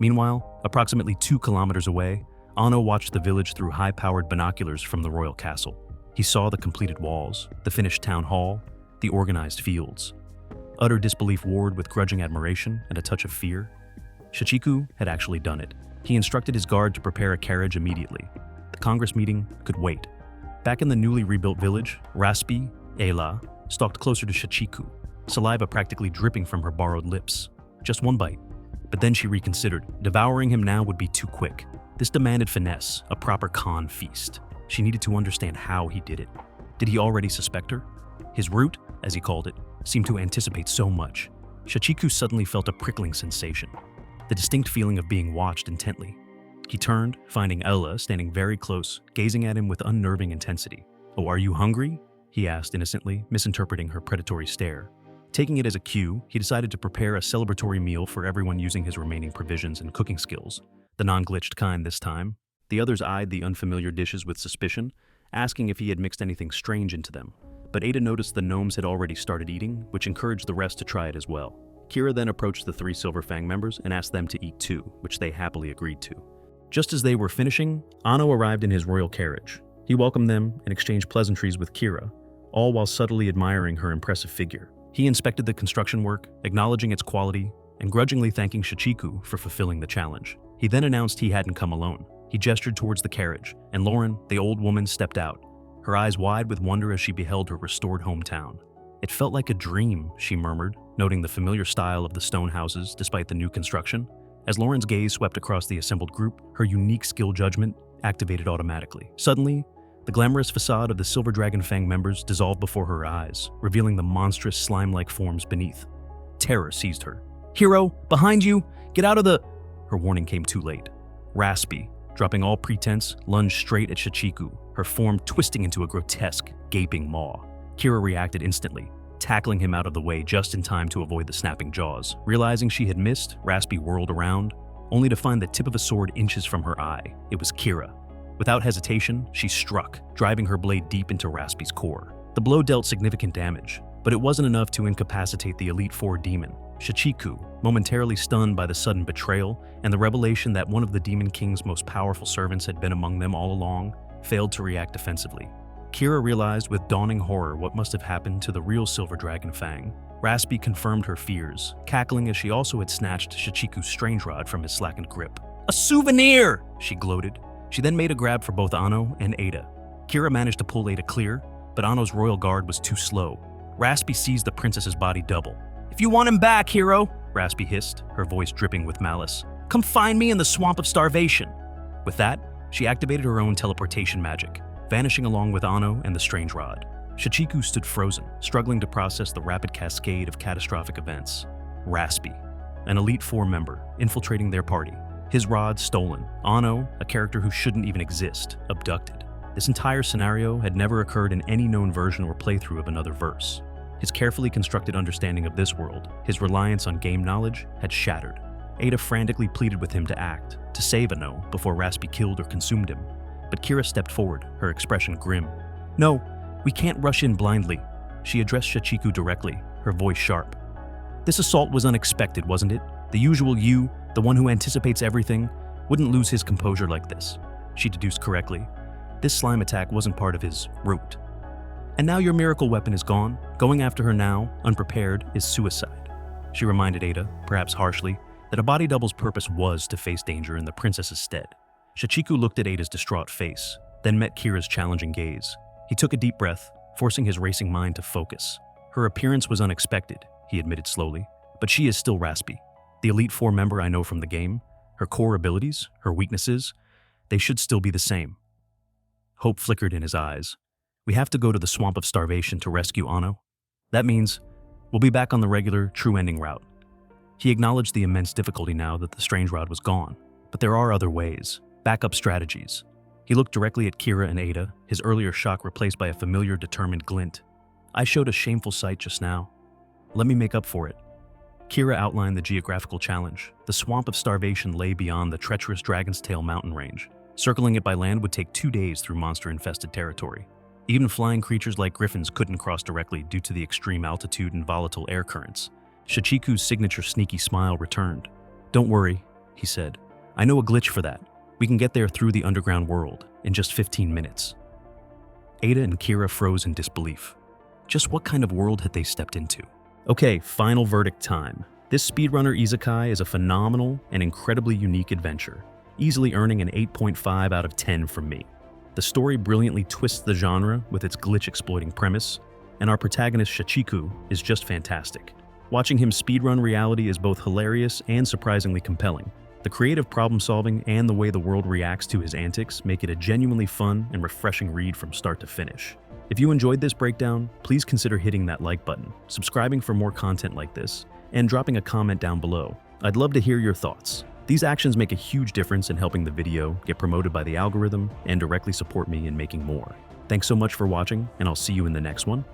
Meanwhile, approximately 2 kilometers away, Anno watched the village through high-powered binoculars from the royal castle. He saw the completed walls, the finished town hall, the organized fields. Utter disbelief warred with grudging admiration and a touch of fear. Shichiku had actually done it. He instructed his guard to prepare a carriage immediately. The Congress meeting could wait. Back in the newly rebuilt village, Raspy, Ayla, stalked closer to Shichiku, saliva practically dripping from her borrowed lips. Just one bite. But then she reconsidered. Devouring him now would be too quick. This demanded finesse, a proper Khan feast. She needed to understand how he did it. Did he already suspect her? His route, as he called it, seemed to anticipate so much. Shichiku suddenly felt a prickling sensation, the distinct feeling of being watched intently. He turned, finding Ella standing very close, gazing at him with unnerving intensity. "Oh, are you hungry?" he asked innocently, misinterpreting her predatory stare. Taking it as a cue, he decided to prepare a celebratory meal for everyone using his remaining provisions and cooking skills. The non-glitched kind this time. The others eyed the unfamiliar dishes with suspicion, asking if he had mixed anything strange into them. But Ada noticed the gnomes had already started eating, which encouraged the rest to try it as well. Kira then approached the 3 Silver Fang members and asked them to eat too, which they happily agreed to. Just as they were finishing, Anno arrived in his royal carriage. He welcomed them and exchanged pleasantries with Kira, all while subtly admiring her impressive figure. He inspected the construction work, acknowledging its quality, and grudgingly thanking Shichiku for fulfilling the challenge. He then announced he hadn't come alone. He gestured towards the carriage, and Lauren, the old woman, stepped out, her eyes wide with wonder as she beheld her restored hometown. It felt like a dream, she murmured, noting the familiar style of the stone houses despite the new construction. As Lauren's gaze swept across the assembled group, her unique skill judgment activated automatically. Suddenly, the glamorous facade of the Silver Dragon Fang members dissolved before her eyes, revealing the monstrous slime-like forms beneath. Terror seized her. "Hero, behind you! Get out of the—" Her warning came too late. Raspy, dropping all pretense, lunged straight at Shichiku, her form twisting into a grotesque, gaping maw. Kira reacted instantly, tackling him out of the way just in time to avoid the snapping jaws. Realizing she had missed, Raspy whirled around, only to find the tip of a sword inches from her eye. It was Kira. Without hesitation, she struck, driving her blade deep into Raspy's core. The blow dealt significant damage, but it wasn't enough to incapacitate the Elite Four demon. Shichiku, momentarily stunned by the sudden betrayal and the revelation that one of the Demon King's most powerful servants had been among them all along, failed to react defensively. Kira realized with dawning horror what must have happened to the real Silver Dragon Fang. Raspy confirmed her fears, cackling as she also had snatched Shichiku's strange rod from his slackened grip. "A souvenir!" she gloated. She then made a grab for both Anno and Ada. Kira managed to pull Ada clear, but Anno's royal guard was too slow. Raspy seized the princess's body double. "If you want him back, hero," Raspy hissed, her voice dripping with malice, "come find me in the Swamp of Starvation." With that, she activated her own teleportation magic, vanishing along with Anno and the strange rod. Shichiku stood frozen, struggling to process the rapid cascade of catastrophic events. Raspy, an Elite Four member, infiltrating their party. His rod stolen. Anno, a character who shouldn't even exist, abducted. This entire scenario had never occurred in any known version or playthrough of another verse. His carefully constructed understanding of this world, his reliance on game knowledge, had shattered. Ada frantically pleaded with him to act, to save Anno before Raspy killed or consumed him. But Kira stepped forward, her expression grim. "No, we can't rush in blindly." She addressed Shichiku directly, her voice sharp. "This assault was unexpected, wasn't it? The usual you, the one who anticipates everything, wouldn't lose his composure like this." She deduced correctly. This slime attack wasn't part of his route. "And now your miracle weapon is gone. Going after her now, unprepared, is suicide." She reminded Ada, perhaps harshly, that a body double's purpose was to face danger in the princess's stead. Shichiku looked at Ada's distraught face, then met Kira's challenging gaze. He took a deep breath, forcing his racing mind to focus. "Her appearance was unexpected," he admitted slowly, "but she is still Raspy. The Elite Four member I know from the game, her core abilities, her weaknesses, they should still be the same." Hope flickered in his eyes. "We have to go to the Swamp of Starvation to rescue Anno. That means we'll be back on the regular, true ending route." He acknowledged the immense difficulty now that the strange rod was gone, but there are other ways, backup strategies. He looked directly at Kira and Ada, his earlier shock replaced by a familiar, determined glint. "I showed a shameful sight just now. Let me make up for it." Kira outlined the geographical challenge. The Swamp of Starvation lay beyond the treacherous Dragon's Tail mountain range. Circling it by land would take 2 days through monster-infested territory. Even flying creatures like griffins couldn't cross directly due to the extreme altitude and volatile air currents. Shichiku's signature sneaky smile returned. "Don't worry," he said. "I know a glitch for that. We can get there through the underground world in just 15 minutes. Ada and Kira froze in disbelief. Just what kind of world had they stepped into? Okay, final verdict time. This Speedrunner Isekai is a phenomenal and incredibly unique adventure, easily earning an 8.5 out of 10 from me. The story brilliantly twists the genre with its glitch-exploiting premise, and our protagonist Shichiku is just fantastic. Watching him speedrun reality is both hilarious and surprisingly compelling. The creative problem-solving and the way the world reacts to his antics make it a genuinely fun and refreshing read from start to finish. If you enjoyed this breakdown, please consider hitting that like button, subscribing for more content like this, and dropping a comment down below. I'd love to hear your thoughts. These actions make a huge difference in helping the video get promoted by the algorithm and directly support me in making more. Thanks so much for watching, and I'll see you in the next one.